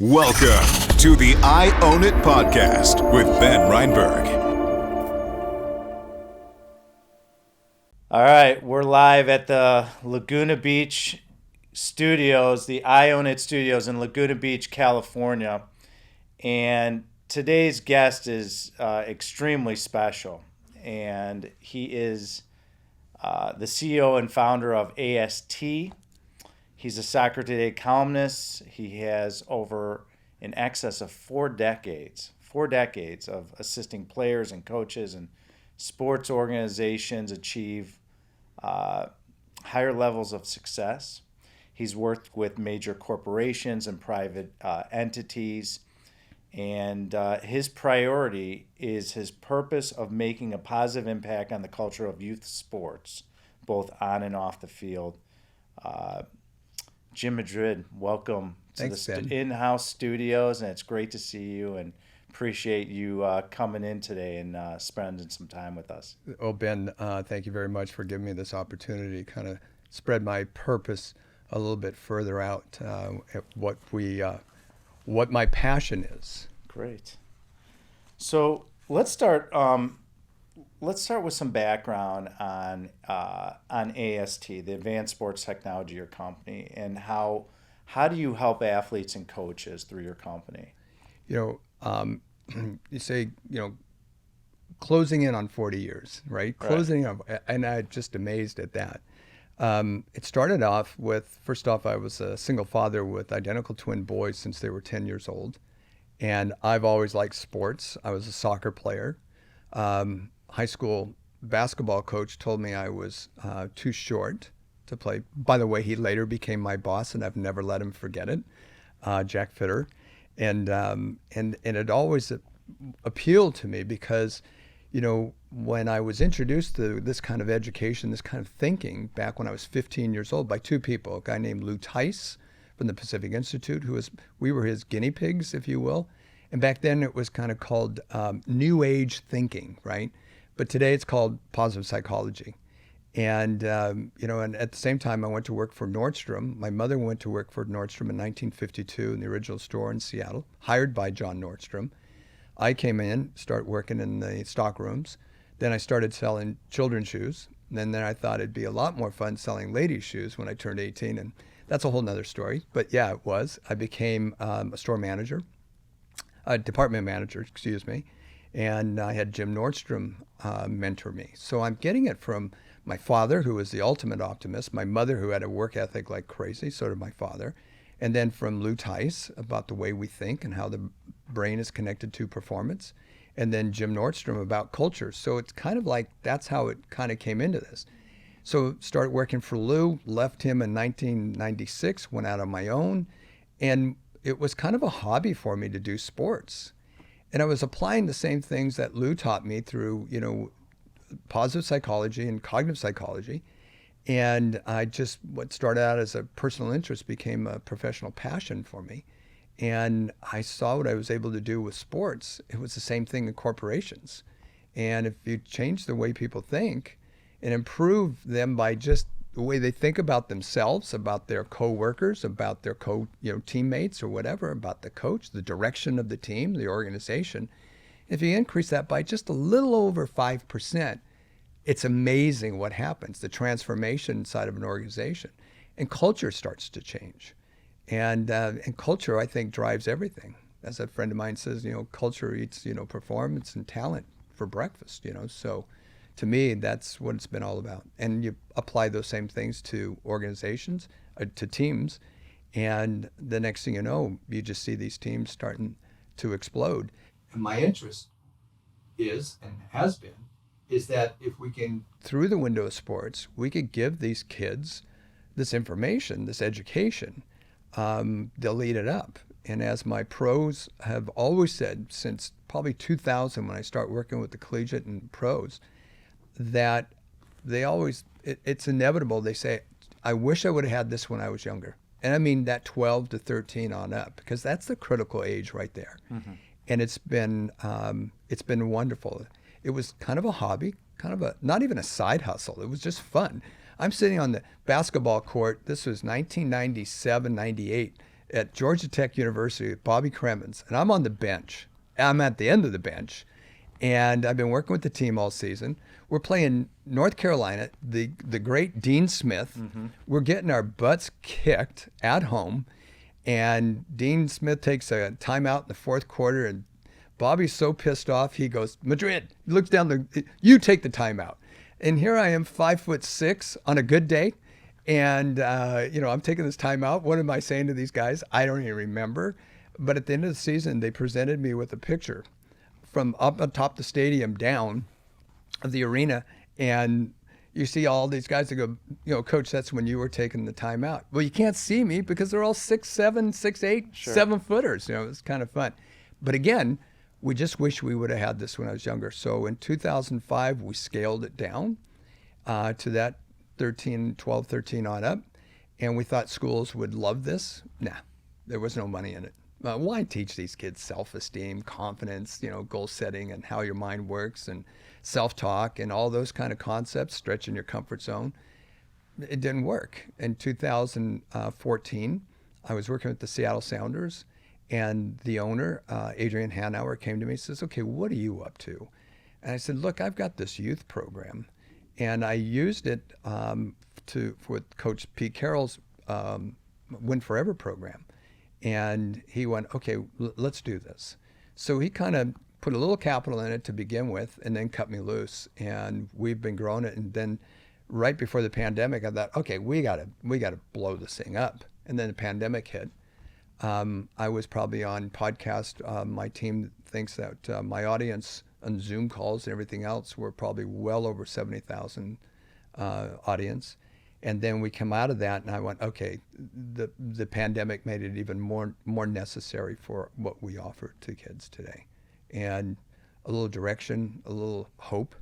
Welcome to the I Own It podcast with Ben Reinberg. All right, we're live at the Laguna Beach studios, the I Own It studios in Laguna Beach, California. And today's guest is extremely special. And he is the CEO and founder of AST. He's a Soccer Today columnist. He has over in excess of 4 decades of assisting players and coaches and sports organizations achieve higher levels of success. He's worked with major corporations and private entities, and his priority is his purpose of making a positive impact on the culture of youth sports, both on and off the field. Jim Madrid, welcome to the in-house studios, and it's great to see you and appreciate you coming in today and spending some time with us. Oh, Ben, thank you very much for giving me this opportunity to kind of spread my purpose a little bit further out, at what my passion is. Great. So let's start with some background on AST, the Advanced Sports Technology, your company, and how do you help athletes and coaches through your company? You say, closing in on 40 years, right? Closing up, and I'm just amazed at that. It started off with, first off, I was a single father with identical twin boys since they were 10 years old. And I've always liked sports. I was a soccer player. High school basketball coach told me I was too short to play. By the way, he later became my boss, and I've never let him forget it, Jack Fitter. And it always appealed to me because, when I was introduced to this kind of education, this kind of thinking back when I was 15 years old by 2 people, a guy named Lou Tice from the Pacific Institute, we were his guinea pigs, if you will. And back then it was kind of called New Age thinking, right? But today it's called positive psychology. And, and at the same time, I went to work for Nordstrom. My mother went to work for Nordstrom in 1952 in the original store in Seattle, hired by John Nordstrom. I came in, started working in the stock rooms. Then I started selling children's shoes. And then I thought it'd be a lot more fun selling ladies' shoes when I turned 18. And that's a whole nother story. But yeah, it was. I became a store manager, a department manager, excuse me. And I had Jim Nordstrom mentor me. So I'm getting it from my father, who was the ultimate optimist, my mother, who had a work ethic like crazy, so did my father, and then from Lou Tice about the way we think and how the brain is connected to performance, and then Jim Nordstrom about culture. So it's kind of like that's how it kind of came into this. So started working for Lou, left him in 1996, went out on my own, and it was kind of a hobby for me to do sports. And I was applying the same things that Lou taught me through, positive psychology and cognitive psychology. And what started out as a personal interest became a professional passion for me. And I saw what I was able to do with sports. It was the same thing in corporations. And if you change the way people think and improve them by just the way they think about themselves, about their co-workers, about their teammates or whatever, about the coach, the direction of the team, the organization. If you increase that by just a little over 5%, it's amazing what happens, the transformation inside of an organization. And culture starts to change. And culture, I think, drives everything. As a friend of mine says, culture eats, performance and talent for breakfast, So to me, that's what it's been all about. And you apply those same things to organizations, to teams, and the next thing you know, you just see these teams starting to explode. And my interest is, and has been, is that if we can, through the window of sports, we could give these kids this information, this education, they'll eat it up. And as my pros have always said since probably 2000 when I start working with the collegiate and pros, that it's inevitable. They say, I wish I would have had this when I was younger. And I mean that 12 to 13 on up, because that's the critical age right there. Mm-hmm. And it's been wonderful. It was kind of a hobby, not even a side hustle. It was just fun. I'm sitting on the basketball court. This was 1997, 98. at Georgia Tech University with Bobby Cremens, and I'm on the bench. I'm at the end of the bench, and I've been working with the team all season. We're playing North Carolina, the great Dean Smith. We're getting our butts kicked at home, and Dean Smith takes a timeout in the fourth quarter, and Bobby's so pissed off, he goes, Madrid, looks down, you take the timeout. And here I am, 5'6" on a good day. And, I'm taking this timeout. What am I saying to these guys? I don't even remember. But at the end of the season, they presented me with a picture from up atop the stadium down of the arena. And you see all these guys that go, Coach, that's when you were taking the timeout. Well, you can't see me because they're all 6'7", 6'8", Sure. 7-footers. It's kind of fun. But again, we just wish we would have had this when I was younger. So in 2005, we scaled it down to that 12, 13 on up. And we thought schools would love this. Nah, there was no money in it. Why teach these kids self-esteem, confidence, goal setting and how your mind works and self-talk and all those kind of concepts, stretching your comfort zone? It didn't work. In 2014, I was working with the Seattle Sounders, and the owner, Adrian Hanauer, came to me and says, okay, what are you up to? And I said, look, I've got this youth program. And I used it with Coach Pete Carroll's Win Forever program. And he went, okay, let's do this. So he kind of put a little capital in it to begin with and then cut me loose. And we've been growing it. And then right before the pandemic, I thought, okay, we gotta blow this thing up. And then the pandemic hit. I was probably on podcast. My team thinks that my audience on Zoom calls and everything else were probably well over 70,000 audience. And then we come out of that, and I went, okay, the pandemic made it even more necessary for what we offer to kids today, and a little direction, a little hope,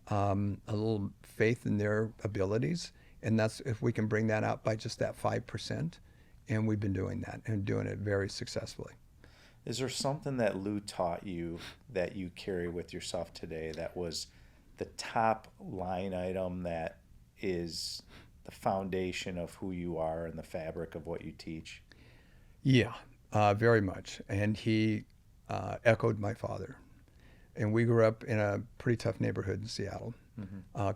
a little faith in their abilities, and that's if we can bring that out by just that 5%, and we've been doing that and doing it very successfully. Is there something that Lou taught you that you carry with yourself today that was the top line item that is the foundation of who you are and the fabric of what you teach? Yeah, very much. And he echoed my father. And we grew up in a pretty tough neighborhood in Seattle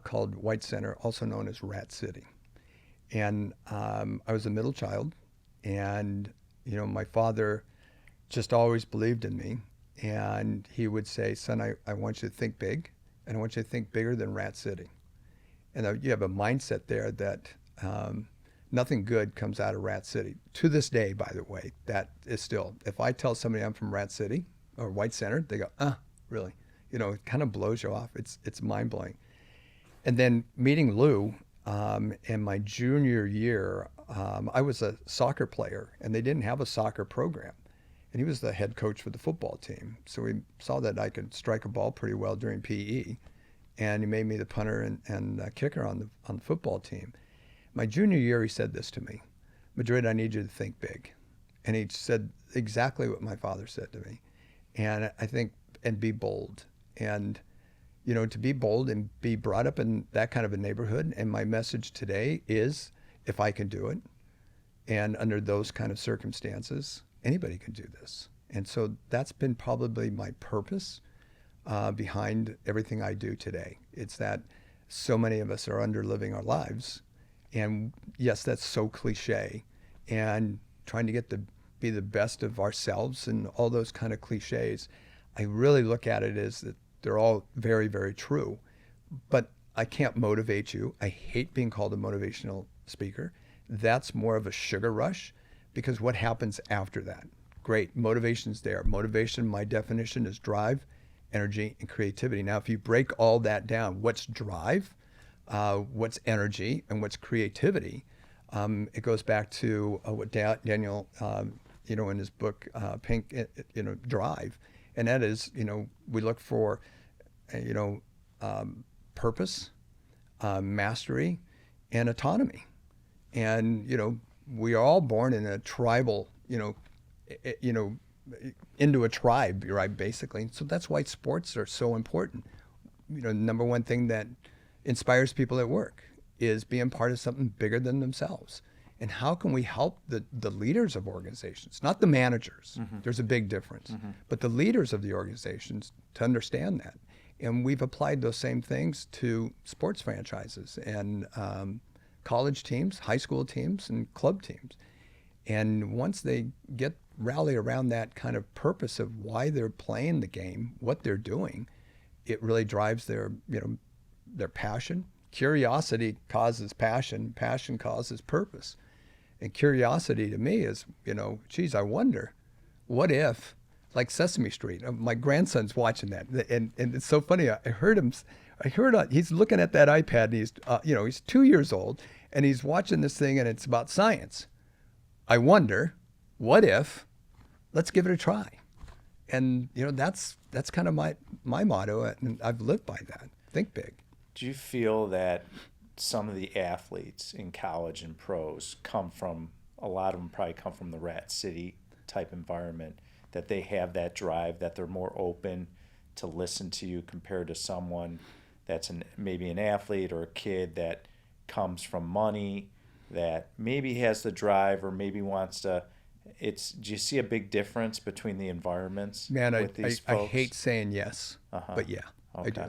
called White Center, also known as Rat City. And I was a middle child. And, my father just always believed in me. And he would say, son, I want you to think big, and I want you to think bigger than Rat City. And you have a mindset there that nothing good comes out of Rat City. To this day, by the way, that is still, if I tell somebody I'm from Rat City or White Center, they go, really? It kind of blows you off. It's mind-blowing. And then meeting Lou in my junior year, I was a soccer player, and they didn't have a soccer program. And he was the head coach for the football team. So he saw that I could strike a ball pretty well during PE. And he made me the punter and kicker on the football team. My junior year, he said this to me, Madrid, I need you to think big. And he said exactly what my father said to me. And I think, and be bold. And, to be bold and be brought up in that kind of a neighborhood. And my message today is, if I can do it, and under those kind of circumstances, anybody can do this. And so that's been probably my purpose behind everything I do today. It's that so many of us are under-living our lives. And yes, that's so cliche. And trying to be the best of ourselves and all those kind of cliches, I really look at it as that they're all very, very true. But I can't motivate you. I hate being called a motivational speaker. That's more of a sugar rush, because what happens after that? Great, motivation's there. Motivation, my definition, is drive, energy, and creativity. Now, if you break all that down, what's drive, what's energy, and what's creativity? It goes back to what Daniel, in his book, Drive, and that is, we look for, purpose, mastery, and autonomy, and we are all born in a tribal, into a tribe, right, basically. So that's why sports are so important. Number one thing that inspires people at work is being part of something bigger than themselves. And how can we help the leaders of organizations, not the managers? There's a big difference, but the leaders of the organizations to understand that. And we've applied those same things to sports franchises and college teams, high school teams, and club teams. And once they rally around that kind of purpose of why they're playing the game, what they're doing, it really drives their passion. Curiosity causes passion. Passion causes purpose. And curiosity to me is, geez, I wonder, what if, like Sesame Street, my grandson's watching that, and it's so funny. I heard he's looking at that iPad, and he's 2 years old, and he's watching this thing, and it's about science. I wonder, what if, let's give it a try. And, that's kind of my motto, and I've lived by that. Think big. Do you feel that some of the athletes in college and pros a lot of them probably come from the Rat City type environment, that they have that drive, that they're more open to listen to you compared to someone that's maybe an athlete or a kid that comes from money, that maybe has the drive or maybe wants to. Do you see a big difference between the environments? Man, with these I folks? hate saying yes, but yeah, Okay.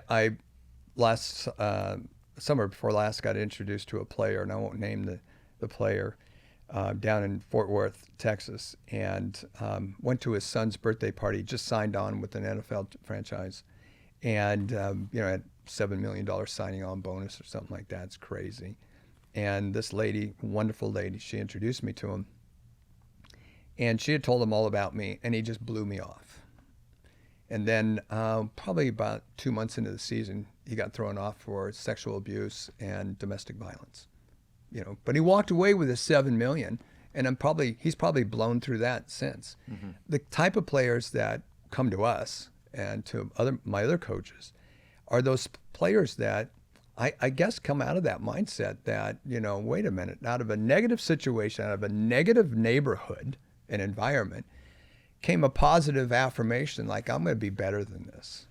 I do. Last summer before last, got introduced to a player, and I won't name the player, down in Fort Worth, Texas, and went to his son's birthday party. Just signed on with an NFL franchise, and had $7 million signing on bonus or something like that. It's crazy. And this lady, wonderful lady, she introduced me to him, and she had told him all about me, and he just blew me off. And then probably about 2 months into the season, he got thrown off for sexual abuse and domestic violence. But he walked away with his $7 million, and he's probably blown through that since. The type of players that come to us and to my other coaches are those players that I guess come out of that mindset that, wait a minute, out of a negative situation, out of a negative neighborhood and environment, came a positive affirmation like, I'm going to be better than this.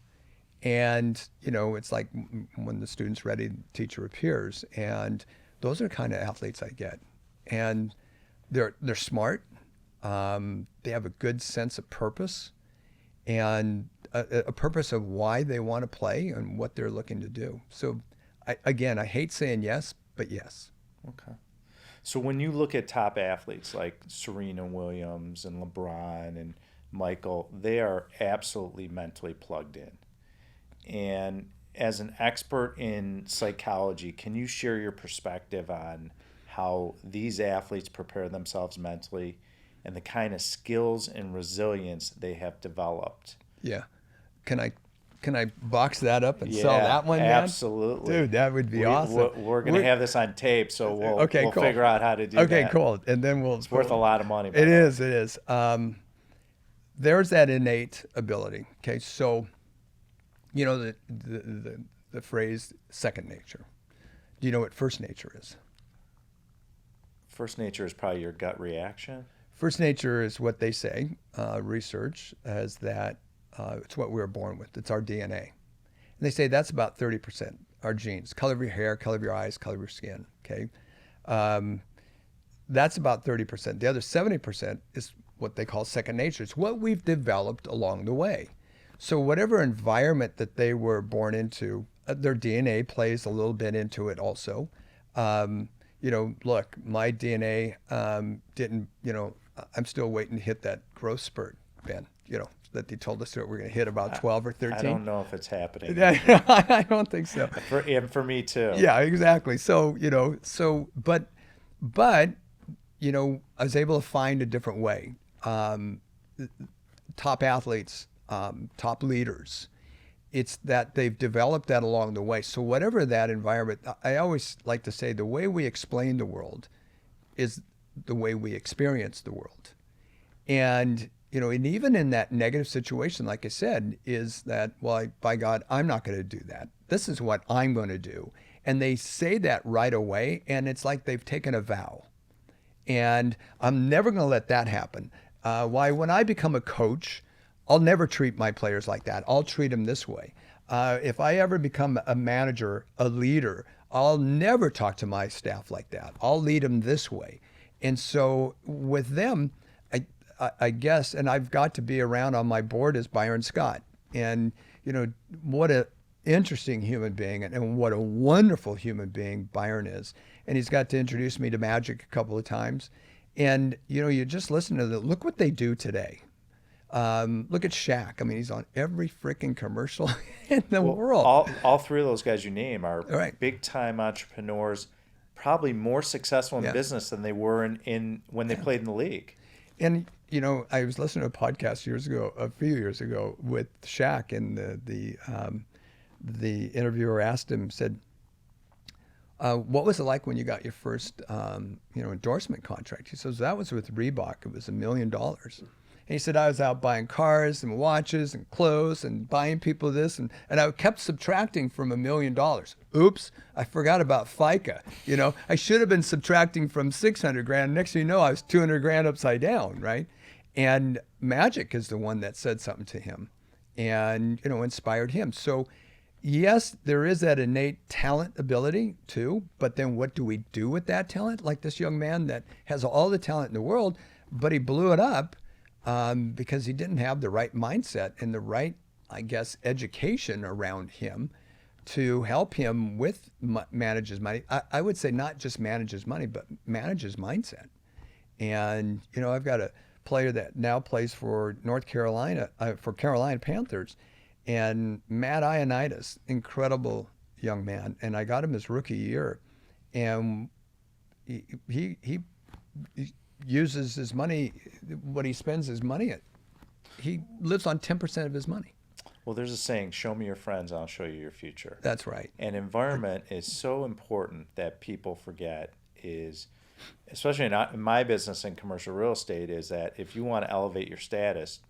And, it's like when the student's ready, the teacher appears. And those are the kind of athletes I get. And they're smart. They have a good sense of purpose and a purpose of why they want to play and what they're looking to do. So, I hate saying yes, but yes. Okay. So when you look at top athletes like Serena Williams and LeBron and Michael, they are absolutely mentally plugged in. And as an expert in psychology, can you share your perspective on how these athletes prepare themselves mentally and the kind of skills and resilience they have developed? Yeah. Can I box that up and sell that one, man? Absolutely. Dude, that would be awesome. We're going to have this on tape, so we'll cool. figure out how to do that. Okay, cool. And then It's worth a lot of money. It is. There's that innate ability. Okay, so the phrase second nature. Do you know what first nature is? First nature is probably your gut reaction. First nature is what they say, research, as that it's what we were born with. It's our DNA. And they say that's about 30%, our genes. Color of your hair, color of your eyes, color of your skin, okay? That's about 30%. The other 70% is what they call second nature. It's what we've developed along the way. So whatever environment that they were born into, their DNA plays a little bit into it also. Look, my DNA didn't, I'm still waiting to hit that growth spurt, Ben, that they told us that we're going to hit about 12 or 13. I don't know if it's happening. I don't think so. For me too. Yeah, exactly. So, but I was able to find a different way. Top athletes, top leaders, it's that they've developed that along the way. So whatever that environment, I always like to say the way we explain the world is the way we experience the world. And, and even in that negative situation, like I said, is that, well, by God, I'm not going to do that. This is what I'm going to do. And they say that right away, and it's like they've taken a vow. And I'm never going to let that happen. When I become a coach, I'll never treat my players like that. I'll treat them this way. If I ever become a manager, a leader, I'll never talk to my staff like that. I'll lead them this way. And so with them, I guess, and I've got to be around on my board is Byron Scott. And, what a interesting human being and what a wonderful human being Byron is. And he's got to introduce me to magic a couple of times. And, you just listen to them. Look what they do today. Look at Shaq. I mean, he's on every freaking commercial in the world. All three of those guys you name are Right. big-time entrepreneurs, probably more successful in business than they were in when they played in the league. And I was listening to a podcast a few years ago, with Shaq, and the interviewer asked him, said, "What was it like when you got your first endorsement contract?" He says, "That was with Reebok. It was $1 million." And he said, "I was out buying cars and watches and clothes and buying people this, and I kept subtracting from $1 million. Oops, I forgot about FICA. I should have been subtracting from 600 grand. Next thing you know, I was 200 grand upside down, right?" And Magic is the one that said something to him and, inspired him. So yes, there is that innate talent ability too, but then what do we do with that talent? Like this young man that has all the talent in the world, but he blew it up because he didn't have the right mindset and the right, I guess, education around him to help him with manage his money. I would say not just manage his money, but manage his mindset. And, I've got a player that now plays for Carolina Panthers, and Matt Ioannidis, incredible young man. And I got him his rookie year, and he uses his money, what he spends his money at. He lives on 10% of his money. Well, there's a saying, show me your friends, I'll show you your future. That's right. And environment is so important that people forget especially in my business in commercial real estate, is that if you want to elevate your status,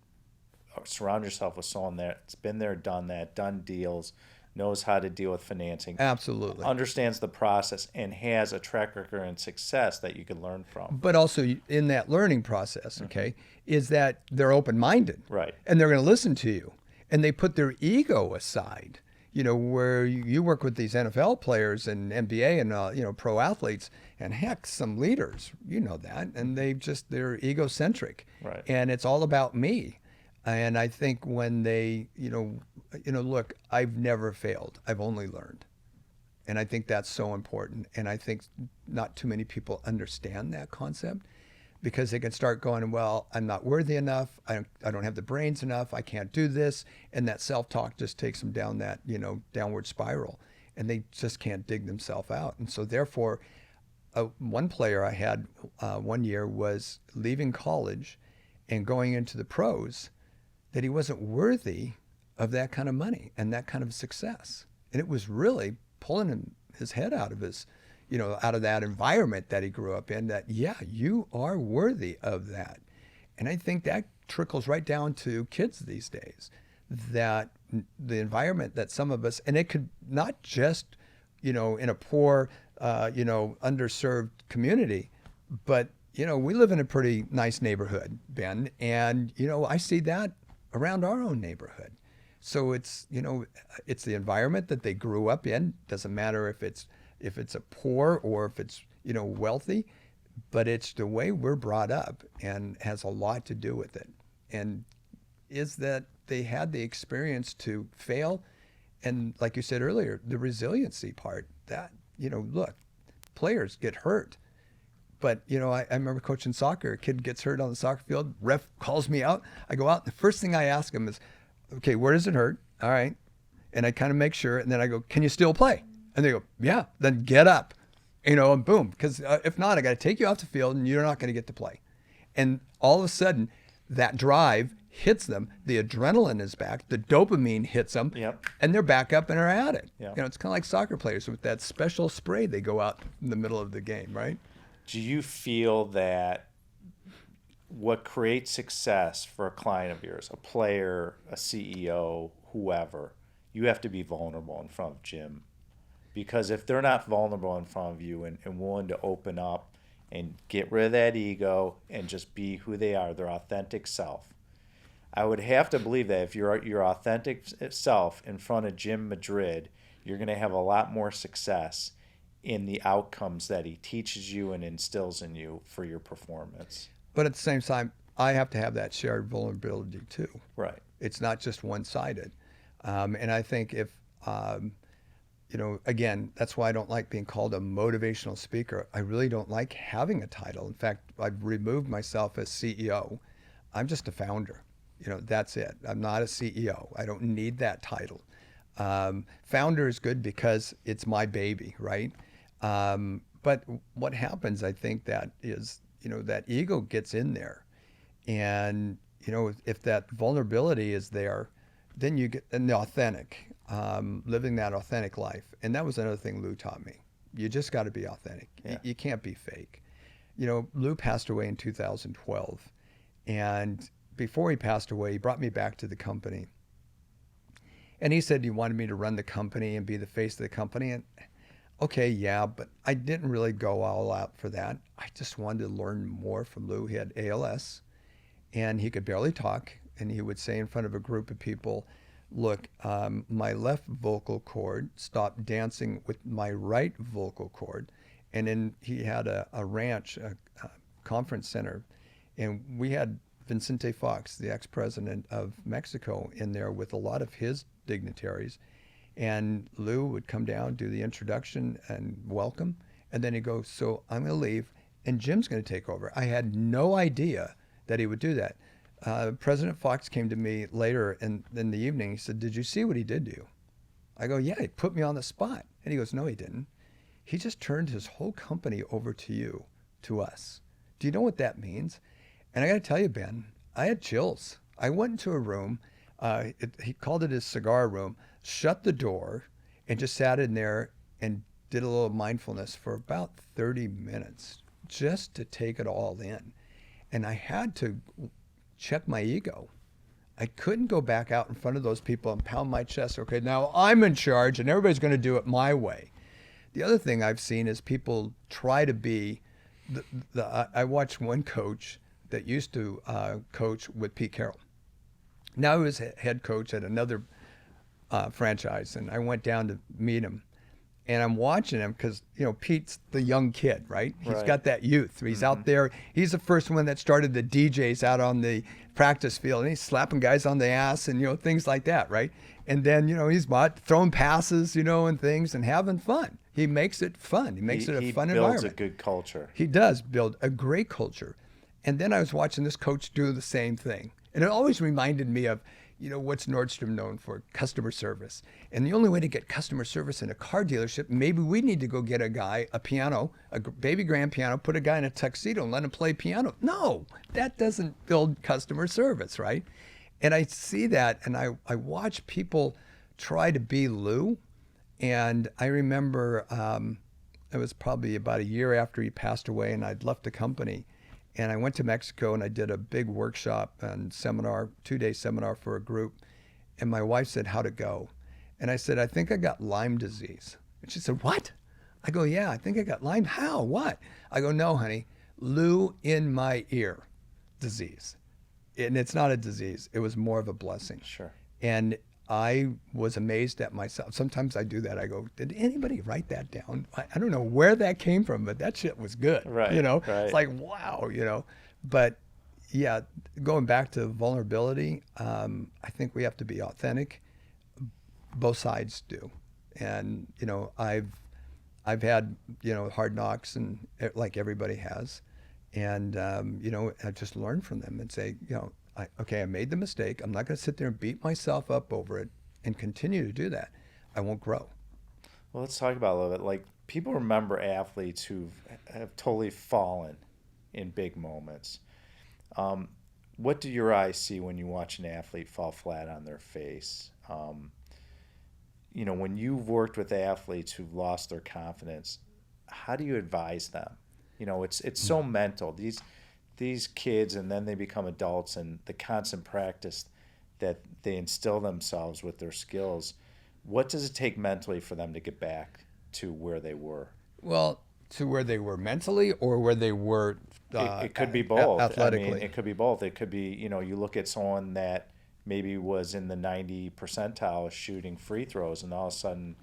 surround yourself with someone that's been there, done that, done deals, knows how to deal with financing. Absolutely. Understands the process and has a track record and success that you can learn from. But also in that learning process, okay, is that they're open-minded. Right. And they're going to listen to you. And they put their ego aside. Where you work with these NFL players and NBA and, pro athletes, and heck, some leaders, that, and they're egocentric. Right. And it's all about me. And I think when they, look, I've never failed. I've only learned. And I think that's so important. And I think not too many people understand that concept, because they can start going, well, I'm not worthy enough. I don't have the brains enough. I can't do this. And that self-talk just takes them down that, downward spiral, and they just can't dig themselves out. And so therefore, one player I had one year was leaving college and going into the pros, that he wasn't worthy of that kind of money and that kind of success. And it was really pulling his head out of out of that environment that he grew up in, that, yeah, you are worthy of that. And I think that trickles right down to kids these days, that the environment that some of us, and it could not just, in a poor, underserved community, but, we live in a pretty nice neighborhood, Ben, and, I see that around our own neighborhood. So it's, it's the environment that they grew up in. Doesn't matter if it's a poor or if it's, wealthy, but it's the way we're brought up, and has a lot to do with it. And is that they had the experience to fail. And like you said earlier, the resiliency part, that, look, players get hurt. But, I remember coaching soccer. A kid gets hurt on the soccer field. Ref calls me out. I go out. And the first thing I ask him is, okay, where does it hurt? All right. And I kind of make sure. And then I go, can you still play? And they go, yeah, then get up, and boom. Because if not, I got to take you off the field and you're not going to get to play. And all of a sudden, that drive hits them. The adrenaline is back. The dopamine hits them. Yep. And they're back up and are at it. Yep. It's kind of like soccer players with that special spray they go out in the middle of the game, right? Do you feel that what creates success for a client of yours, a player, a CEO, whoever, you have to be vulnerable in front of Jim? Because if they're not vulnerable in front of you and willing to open up and get rid of that ego and just be who they are, their authentic self, I would have to believe that if you're your authentic self in front of Jim Madrid, you're going to have a lot more success in the outcomes that he teaches you and instills in you for your performance. But at the same time, I have to have that shared vulnerability too. Right. It's not just one-sided. And I think if, again, that's why I don't like being called a motivational speaker. I really don't like having a title. In fact, I've removed myself as CEO. I'm just a founder. That's it. I'm not a CEO. I don't need that title. Founder is good because it's my baby, right? But what happens, I think, that is, that ego gets in there. And, if that vulnerability is there, then you get the authentic, living that authentic life. And that was another thing Lou taught me. You just got to be authentic. Yeah. You can't be fake. Lou passed away in 2012. And before he passed away, he brought me back to the company. And he said he wanted me to run the company and be the face of the company. And okay, yeah, but I didn't really go all out for that. I just wanted to learn more from Lou. He had ALS, and he could barely talk. And he would say in front of a group of people, look, my left vocal cord stopped dancing with my right vocal cord. And then he had a ranch, a conference center, and we had Vicente Fox, the ex-president of Mexico, in there with a lot of his dignitaries. And Lou would come down, do the introduction and welcome, and then he'd go, so I'm going to leave, and Jim's going to take over. I had no idea that he would do that. President Fox came to me later in the evening. He said, did you see what he did to you? I go, yeah, he put me on the spot. And he goes, no, he didn't. He just turned his whole company over to you, to us. Do you know what that means? And I got to tell you, Ben, I had chills. I went into a room, he called it his cigar room, shut the door, and just sat in there and did a little mindfulness for about 30 minutes just to take it all in. And I had to check my ego. I couldn't go back out in front of those people and pound my chest. Okay, now I'm in charge and everybody's going to do it my way. The other thing I've seen is people try to be, I watched one coach that used to coach with Pete Carroll. Now he was head coach at another franchise, and I went down to meet him. And I'm watching him because, Pete's the young kid, right? He's got that youth. He's out there. He's the first one that started the DJs out on the practice field. And he's slapping guys on the ass and, things like that, right? And then, he's throwing passes, and things and having fun. He makes it fun. He makes it a fun environment. He builds a good culture. He does build a great culture. And then I was watching this coach do the same thing. And it always reminded me of, what's Nordstrom known for? Customer service. And the only way to get customer service in a car dealership, maybe we need to go get a guy, a piano, a baby grand piano, put a guy in a tuxedo and let him play piano. No, that doesn't build customer service, right? And I see that, and I watch people try to be Lou. And I remember it was probably about a year after he passed away, and I'd left the company. And I went to Mexico and I did a big workshop and seminar, 2-day seminar for a group. And my wife said, how'd it go? And I said, I think I got Lyme disease. And she said, what? I go, yeah, I think I got Lyme. How? What? I go, no, honey, Lou in my ear disease. And it's not a disease. It was more of a blessing. Sure. And I was amazed at myself. Sometimes I do that. I go, did anybody write that down? I don't know where that came from, but that shit was good. Right. Right. It's like, wow, But yeah, going back to vulnerability, I think we have to be authentic. Both sides do. And, I've had, hard knocks and like everybody has. And, I just learned from them and say, I made the mistake. I'm not going to sit there and beat myself up over it and continue to do that. I won't grow. Well, let's talk about a little bit. Like, people remember athletes who have totally fallen in big moments. What do your eyes see when you watch an athlete fall flat on their face? When you've worked with athletes who've lost their confidence, how do you advise them? It's so mental. These kids, and then they become adults, and the constant practice that they instill themselves with their skills. What does it take mentally for them to get back to where they were? Well, to where they were mentally, or where they were it could be both. Athletically. I mean, it could be both. It could be, you look at someone that maybe was in the 90 percentile shooting free throws, and all of a sudden,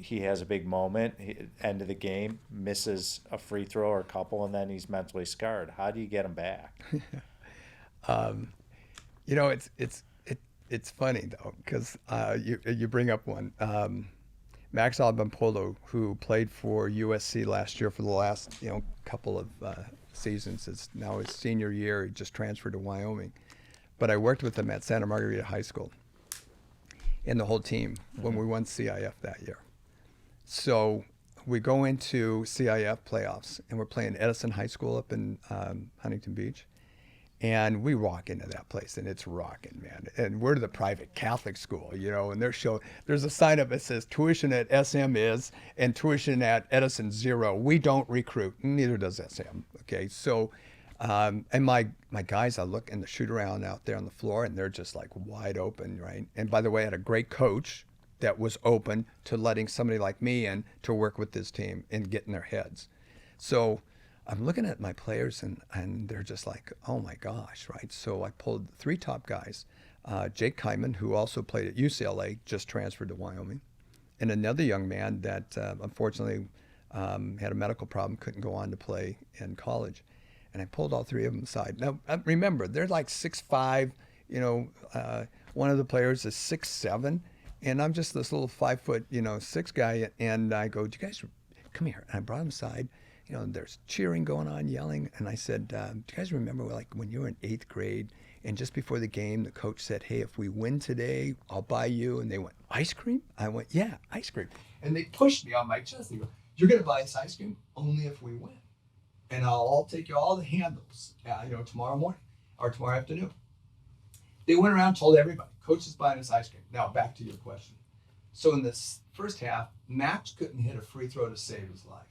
he has a big moment, end of the game, misses a free throw or a couple, and then he's mentally scarred. How do you get him back? You know, it's funny though, because you bring up one. Max Albampolo, who played for USC last year for the last couple of seasons, is now his senior year. He just transferred to Wyoming, but I worked with him at Santa Margarita High School and the whole team when we won CIF that year. So we go into CIF playoffs, and we're playing Edison High School up in Huntington Beach. And we walk into that place, and it's rocking, man. And we're the private Catholic school, and there's a sign up that says tuition at SM is, and tuition at Edison zero. We don't recruit, neither does SM. Okay, so, and my guys, I look in the shoot around out there on the floor, and they're just like wide open, right? And by the way, I had a great coach that was open to letting somebody like me in to work with this team and get in their heads. So I'm looking at my players, and they're just like, oh my gosh, right? So I pulled the 3 top guys. Jake Kyman, who also played at UCLA, just transferred to Wyoming. And another young man that unfortunately had a medical problem, couldn't go on to play in college. And I pulled all 3 of them aside. Now, remember, they're like 6'5", one of the players is 6'7", and I'm just this little 5'6" guy. And I go, do you guys come here? And I brought them aside. There's cheering going on, yelling. And I said, do you guys remember when you were in 8th grade and just before the game, the coach said, hey, if we win today, I'll buy you. And they went, ice cream? I went, yeah, ice cream. And they pushed me on my chest. They go, you're going to buy us ice cream only if we win. And I'll take you all the handles, tomorrow morning or tomorrow afternoon. They went around and told everybody, coach is buying us ice cream. Now back to your question. So in this first half, Max couldn't hit a free throw to save his life.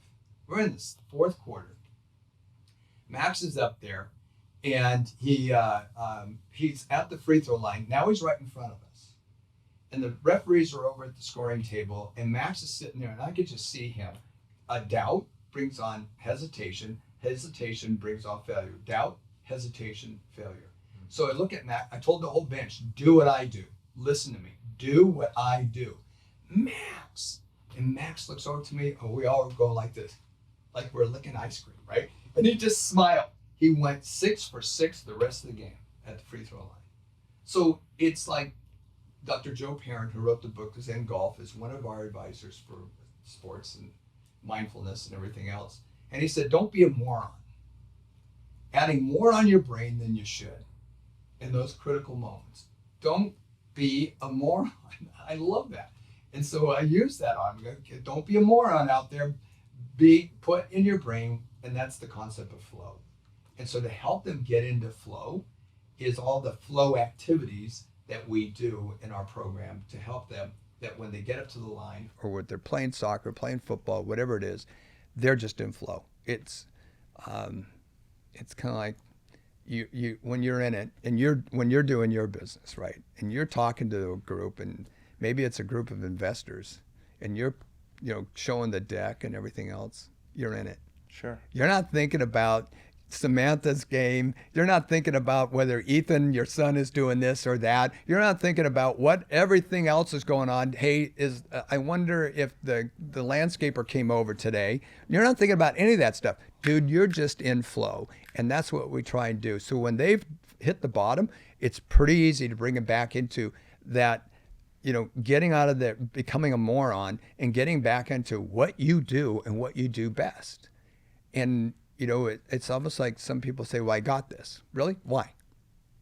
We're in this 4th quarter. Max is up there, and he's at the free throw line. Now he's right in front of us. And the referees are over at the scoring table, and Max is sitting there, and I could just see him. A doubt brings on hesitation. Hesitation brings on failure. Doubt, hesitation, failure. So I look at Max. I told the whole bench, do what I do. Listen to me. Do what I do. Max. And Max looks over to me, and we all go like this. Like we're licking ice cream, right? And he just smiled. He went 6 for 6 the rest of the game at the free throw line. So it's like Dr. Joe Parent, who wrote the book Zen Golf, is one of our advisors for sports and mindfulness and everything else. And he said, don't be a moron. Adding more on your brain than you should in those critical moments. Don't be a moron. I love that. And so I use that on him. Don't be a moron out there. Be put in your brain, and that's the concept of flow. And so to help them get into flow is all the flow activities that we do in our program to help them, that when they get up to the line, or when they're playing soccer, playing football, whatever it is, they're just in flow. It's kind of like you when you're in it, and when you're doing your business, right, and you're talking to a group, and maybe it's a group of investors, and you're showing the deck and everything else, you're in it. Sure. You're not thinking about Samantha's game. You're not thinking about whether Ethan, your son, is doing this or that. You're not thinking about what everything else is going on. Hey, I wonder if the landscaper came over today. You're not thinking about any of that stuff. Dude, you're just in flow. And that's what we try and do. So when they've hit the bottom, it's pretty easy to bring them back into that, getting out of there, becoming a moron, and getting back into what you do and what you do best. And, it's almost like some people say, well, I got this. Really? Why?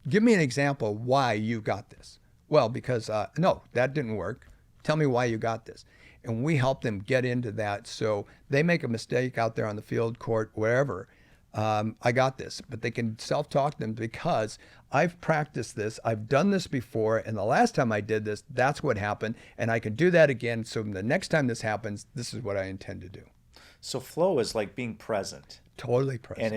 Give me an example why you got this. Well, because, no, that didn't work. Tell me why you got this. And we help them get into that. So they make a mistake out there on the field, court, wherever. I got this, but they can self-talk them because I've practiced this. I've done this before. And the last time I did this, that's what happened. And I can do that again. So the next time this happens, this is what I intend to do. So flow is like being present. Totally present.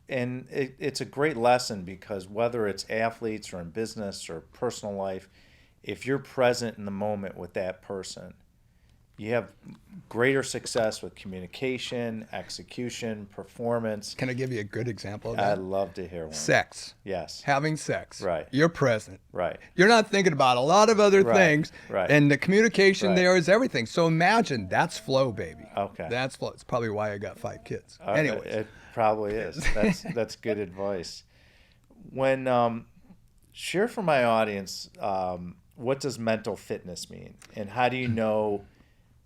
And it's a great lesson, because whether it's athletes or in business or personal life, if you're present in the moment with that person, you have greater success with communication, execution, performance. Can I give you a good example of that? I'd love to hear one. Sex. Yes. Having sex. Right. You're present. Right. You're not thinking about a lot of other Right. things. Right. And the communication Right. there is everything. So imagine that's flow, baby. Okay. That's flow. It's probably why I got 5 kids. Anyway, Anyways. it probably is. That's good advice. When share for my audience, what does mental fitness mean, and how do you know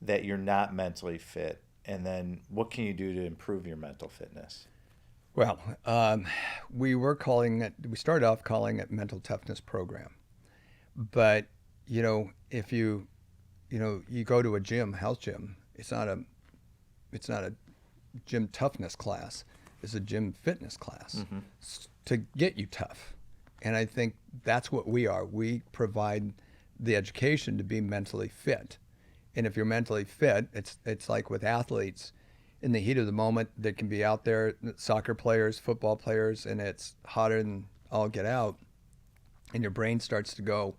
that you're not mentally fit, and then what can you do to improve your mental fitness? Well, we started off calling it mental toughness program. But, if you go to a gym, health gym, it's not a gym toughness class. It's a gym fitness class to get you tough. And I think that's what we are. We provide the education to be mentally fit. And if you're mentally fit, it's like with athletes, in the heat of the moment, they can be out there, soccer players, football players, and it's hotter than all get out. And your brain starts to go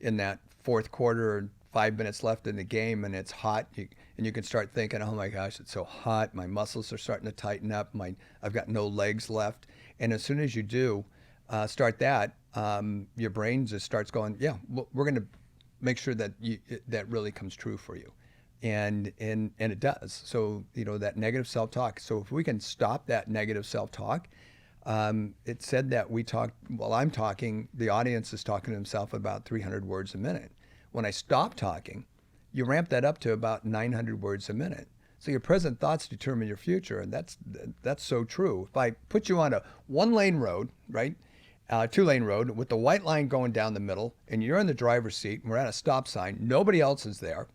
in that fourth quarter, or 5 minutes left in the game, and it's hot. And you can start thinking, oh my gosh, it's so hot. My muscles are starting to tighten up. I've got no legs left. And as soon as you do start that, your brain just starts going, yeah, we're going to make sure that that really comes true for you. And it does. So, that negative self-talk. So if we can stop that negative self-talk, it said that while I'm talking, the audience is talking to himself about 300 words a minute. When I stop talking, you ramp that up to about 900 words a minute. So your present thoughts determine your future, and that's so true. If I put you on a 1-lane road, right, 2-lane road with the white line going down the middle, and you're in the driver's seat, and we're at a stop sign, nobody else is there,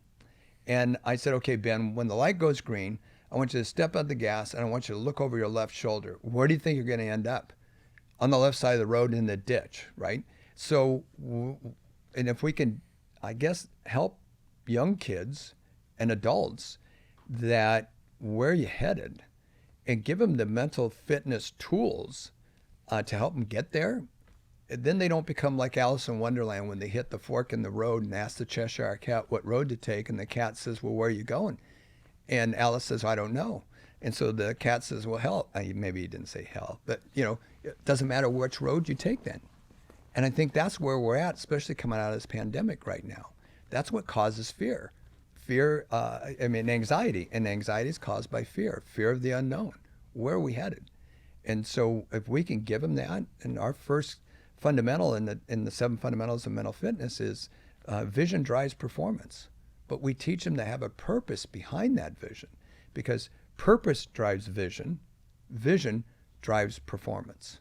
and I said, okay, Ben, when the light goes green, I want you to step on the gas, and I want you to look over your left shoulder. Where do you think you're going to end up? On the left side of the road in the ditch, right? So, and if we can, I guess, help young kids and adults that where you headed and give them the mental fitness tools to help them get there, then they don't become like Alice in Wonderland when they hit the fork in the road and ask the Cheshire Cat what road to take, and the cat says, well, where are you going? And Alice says, I don't know. And so the cat says, well, hell, maybe he didn't say hell, but it doesn't matter which road you take then. And I think that's where we're at, especially coming out of this pandemic right now. That's what causes fear. Anxiety. And anxiety is caused by fear of the unknown. Where are we headed? And so if we can give them that, and our first fundamental in the 7 fundamentals of mental fitness is vision drives performance. But we teach them to have a purpose behind that vision, because purpose drives vision, vision drives performance.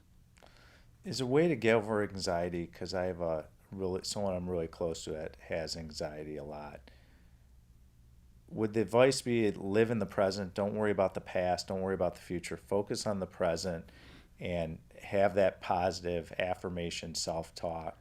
Is a way to get over anxiety, because I have someone I'm really close to that has anxiety a lot. Would the advice be live in the present, don't worry about the past, don't worry about the future, focus on the present, and have that positive affirmation self-talk?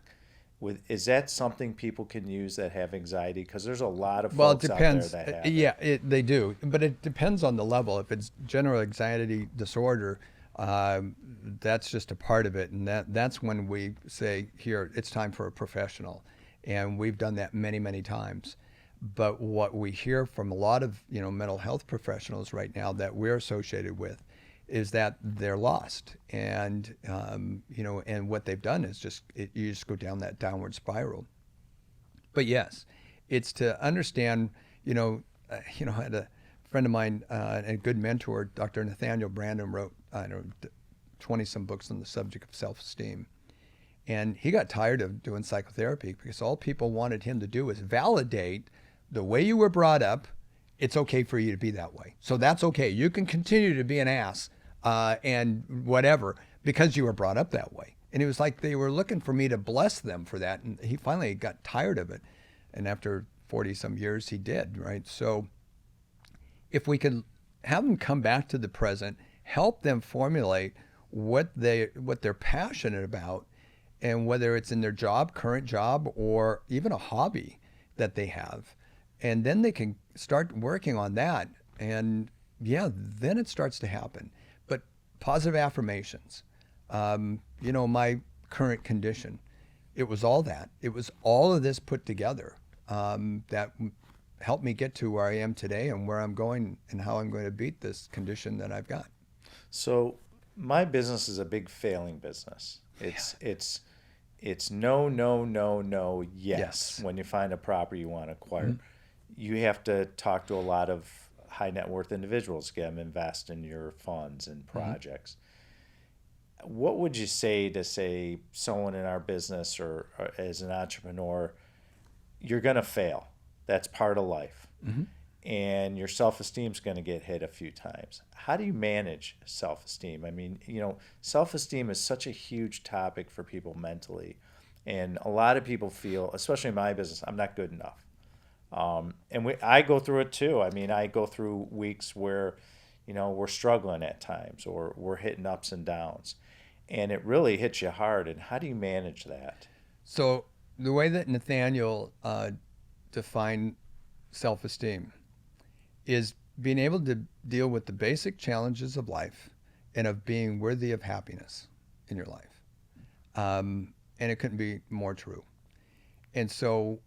Is that something people can use that have anxiety? Because there's a lot of folks out there that have it. Yeah, they do. But it depends on the level. If it's general anxiety disorder, that's just a part of it. And that's when we say, here, it's time for a professional. And we've done that many, many times. But what we hear from a lot of mental health professionals right now that we're associated with is that they're lost, and and what they've done is you just go down that downward spiral. But yes, it's to understand. I had a friend of mine, a good mentor, Dr. Nathaniel Brandon, wrote 20-some books on the subject of self-esteem. And he got tired of doing psychotherapy because all people wanted him to do was validate the way you were brought up. It's okay for you to be that way. So that's okay. You can continue to be an ass and whatever because you were brought up that way. And it was like they were looking for me to bless them for that. And he finally got tired of it. And after 40-some years, he did, right? So if we could have them come back to the present, help them formulate what they're passionate about, and whether it's in their job, current job, or even a hobby that they have. And then they can start working on that. And yeah, then it starts to happen. But positive affirmations, my current condition, it was all that. It was all of this put together that helped me get to where I am today and where I'm going and how I'm going to beat this condition that I've got. So my business is a big failing business. It's no, no, no, no, yes. When you find a property you want to acquire, you have to talk to a lot of high net worth individuals, get them invest in your funds and projects. What would you say to someone in our business or as an entrepreneur, you're going to fail. That's part of life. And your self-esteem is going to get hit a few times. How do you manage self-esteem? I mean, self-esteem is such a huge topic for people mentally. And a lot of people feel, especially in my business, I'm not good enough. And I go through it too. I mean, I go through weeks where, we're struggling at times or we're hitting ups and downs. And it really hits you hard. And how do you manage that? So the way that Nathaniel defined self-esteem is being able to deal with the basic challenges of life and of being worthy of happiness in your life. And it couldn't be more true. And so,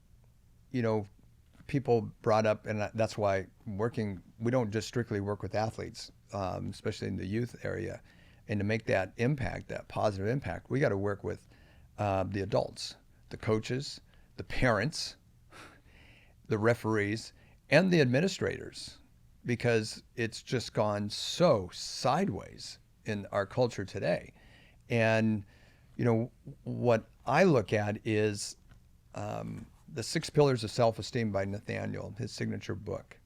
people brought up, and that's why we don't just strictly work with athletes, especially in the youth area. And to make that impact, that positive impact, we got to work with the adults, the coaches, the parents, the referees, and the administrators, because it's just gone so sideways in our culture today. And, what I look at is the 6 Pillars of Self-Esteem by Nathaniel, his signature book,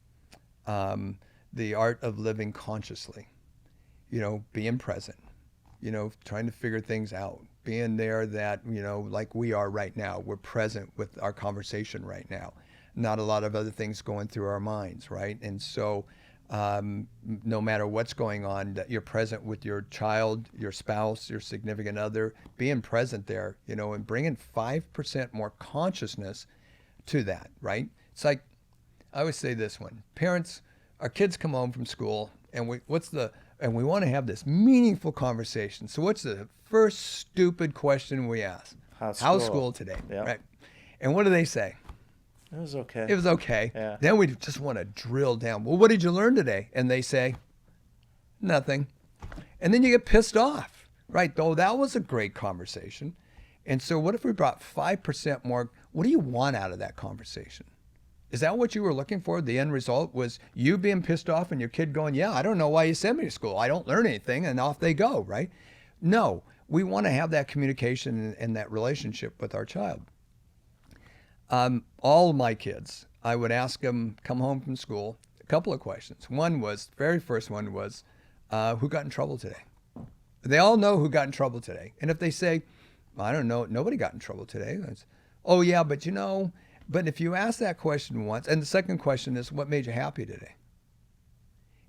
The Art of Living Consciously, being present, trying to figure things out, being there that, like we are right now, we're present with our conversation right now. Not a lot of other things going through our minds, right? And so no matter what's going on, that you're present with your child, your spouse, your significant other, being present there, and bringing 5% more consciousness to that, right? It's like, I always say this one, parents, our kids come home from school and we want to have this meaningful conversation. So what's the first stupid question we ask? How's school today? Yeah. Right? And what do they say? It was okay. It was okay. Yeah. Then we just want to drill down. Well, what did you learn today? And they say, nothing. And then you get pissed off, right? Though that was a great conversation. And so what if we brought 5% more? What do you want out of that conversation? Is that what you were looking for? The end result was you being pissed off and your kid going, yeah, I don't know why you sent me to school. I don't learn anything. And off they go, right? No, we want to have that communication and that relationship with our child. All of my kids, I would ask them, come home from school, a couple of questions. Very first one was, who got in trouble today? They all know who got in trouble today. And if they say, I don't know, nobody got in trouble today. Oh yeah, but but if you ask that question once, and the second question is, what made you happy today?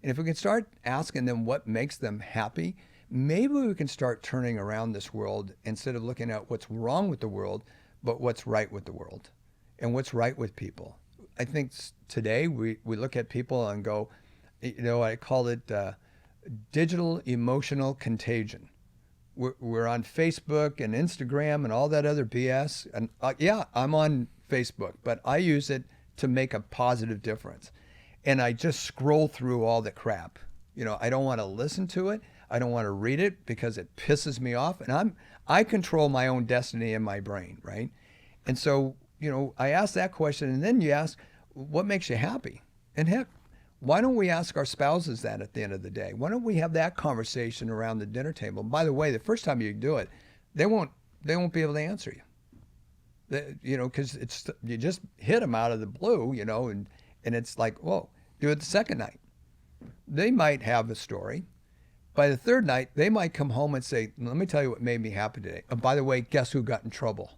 And if we can start asking them what makes them happy, maybe we can start turning around this world instead of looking at what's wrong with the world, but what's right with the world and what's right with people. I think today we look at people and go, I call it digital emotional contagion. We're on Facebook and Instagram and all that other BS. And yeah, I'm on Facebook, but I use it to make a positive difference. And I just scroll through all the crap. I don't want to listen to it. I don't want to read it because it pisses me off. And I control my own destiny in my brain, right? And so, I ask that question, and then you ask, what makes you happy? And heck, why don't we ask our spouses that at the end of the day? Why don't we have that conversation around the dinner table? And by the way, the first time you do it, they won't be able to answer you. Because you just hit them out of the blue, and it's like, whoa, do it the second night. They might have a story. By the third night, they might come home and say, let me tell you what made me happy today. And by the way, guess who got in trouble?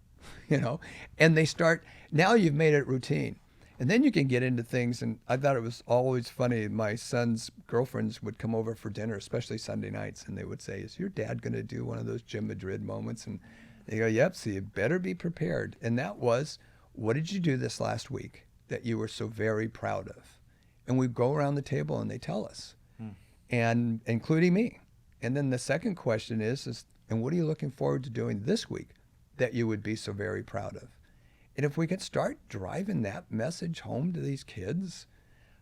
And they start, now you've made it routine. And then you can get into things, and I thought it was always funny. My son's girlfriends would come over for dinner, especially Sunday nights, and they would say, is your dad going to do one of those Jim Madrid moments? And they go, yep, so you better be prepared. And that was, what did you do this last week that you were so very proud of? And we go around the table and they tell us, and including me. And then the second question is, and what are you looking forward to doing this week that you would be so very proud of? And if we could start driving that message home to these kids,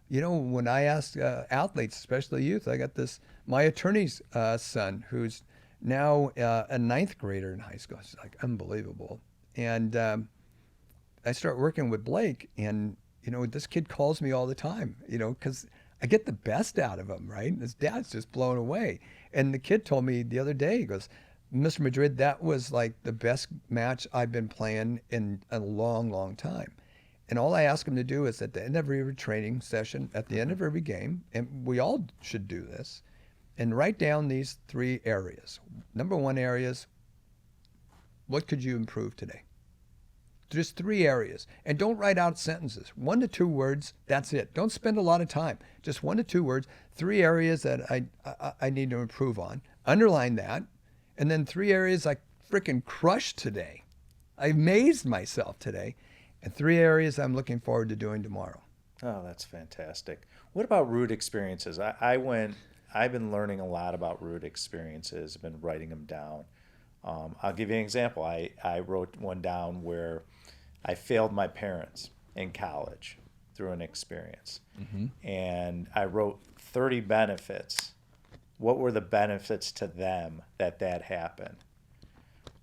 when I ask athletes, especially youth, I got my attorney's son who's now a ninth grader in high school. It's like unbelievable. And I start working with Blake, and this kid calls me all the time, because I get the best out of him, right? His dad's just blown away. And the kid told me the other day, he goes, Mr. Madrid, that was like the best match I've been playing in a long, long time. And all I ask him to do is at the end of every training session, at the end of every game, and we all should do this, and write down these 3 areas. Number 1 area is, what could you improve today? Just 3 areas. And don't write out sentences. 1 to 2 words, that's it. Don't spend a lot of time. Just 1 to 2 words, 3 areas that I need to improve on. Underline that. And then 3 areas I freaking crushed today. I amazed myself today. And 3 areas I'm looking forward to doing tomorrow. Oh, that's fantastic. What about root experiences? I've been learning a lot about root experiences. I've been writing them down. I'll give you an example. I wrote one down where I failed my parents in college through an experience. Mm-hmm. And I wrote 30 benefits. What were the benefits to them that happened?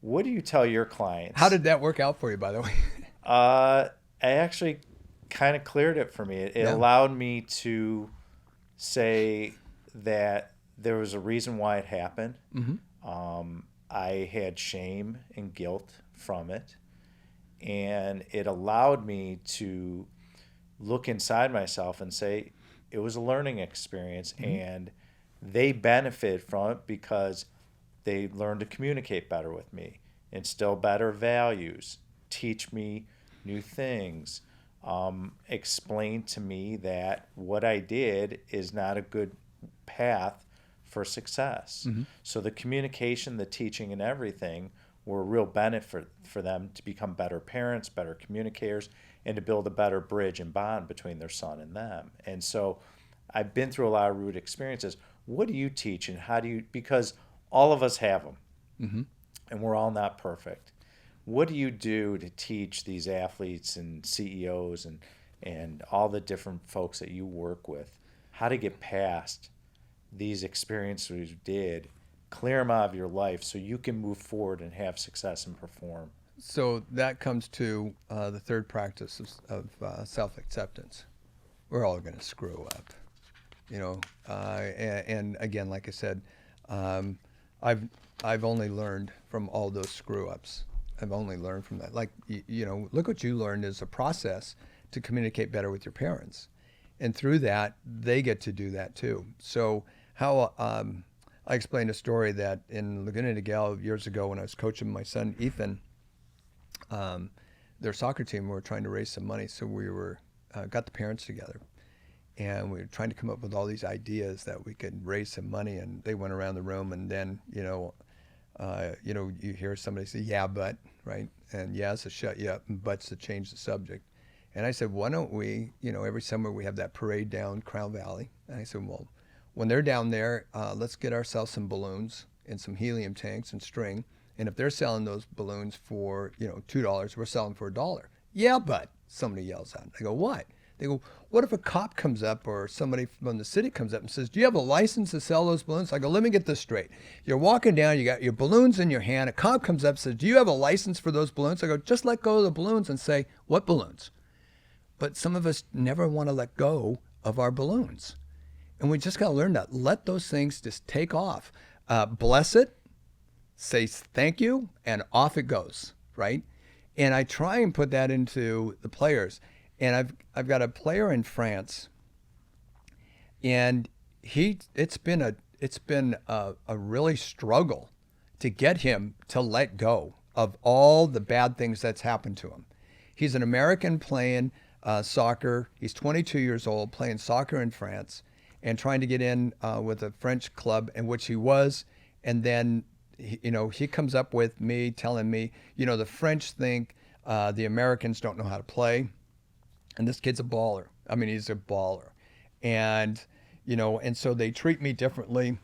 What do you tell your clients? How did that work out for you, by the way? I actually kind of cleared it for me. It allowed me to say that there was a reason why it happened. Mm-hmm. I had shame and guilt from it. And it allowed me to look inside myself and say, it was a learning experience. Mm-hmm. And they benefit from it because they learned to communicate better with me, instill better values, teach me new things, explain to me that what I did is not a good path for success. Mm-hmm. So the communication, the teaching, and everything were a real benefit for them to become better parents, better communicators, and to build a better bridge and bond between their son and them. And so I've been through a lot of root experiences. What do you teach, and how do you, because all of us have them, mm-hmm. and we're all not perfect. What do you do to teach these athletes and CEOs and all the different folks that you work with how to get past these experiences you did, clear them out of your life so you can move forward and have success and perform? So that comes to the third practice of self-acceptance. We're all going to screw up, and again, like I said, I've only learned from all those screw-ups. I've only learned from that. Like, look what you learned is a process to communicate better with your parents. And through that, they get to do that too. So how I explained a story that in Laguna Niguel years ago when I was coaching my son, Ethan, their soccer team, we were trying to raise some money. So we got the parents together. And we were trying to come up with all these ideas that we could raise some money. And they went around the room, and then, you hear somebody say, yeah, but, right? And yes, to shut you up, and but's to change the subject. And I said, why don't we, every summer we have that parade down Crown Valley. And I said, well, when they're down there, let's get ourselves some balloons and some helium tanks and string. And if they're selling those balloons for, $2, we're selling for $1. Yeah, but, somebody yells out. I go, what? They go, what if a cop comes up or somebody from the city comes up and says, do you have a license to sell those balloons? I go, let me get this straight. You're walking down, you got your balloons in your hand. A cop comes up and says, do you have a license for those balloons? I go, just let go of the balloons and say, what balloons? But some of us never want to let go of our balloons. And we just got to learn that. Let those things just take off. Bless it, say thank you, and off it goes, right? And I try and put that into the players. And I've got a player in France, and it's been a really struggle to get him to let go of all the bad things that's happened to him. He's an American playing soccer. He's 22 years old, playing soccer in France, and trying to get in with a French club, in which he was. And then he comes up with me, telling me, the French think the Americans don't know how to play. And this kid's a baller. I mean, he's a baller. And, and so they treat me differently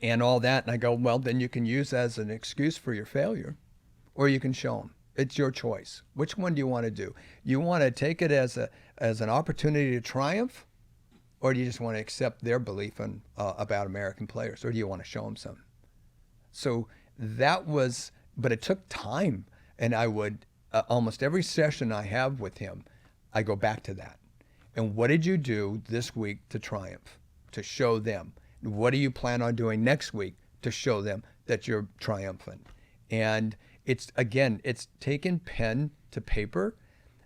and all that. And I go, well, then you can use that as an excuse for your failure, or you can show them. It's your choice. Which one do you want to do? You want to take it as an opportunity to triumph, or do you just want to accept their belief about American players, or do you want to show them something? So but it took time, and I would almost every session I have with him, I go back to that. And what did you do this week to triumph, to show them? What do you plan on doing next week to show them that you're triumphant? And it's taking pen to paper.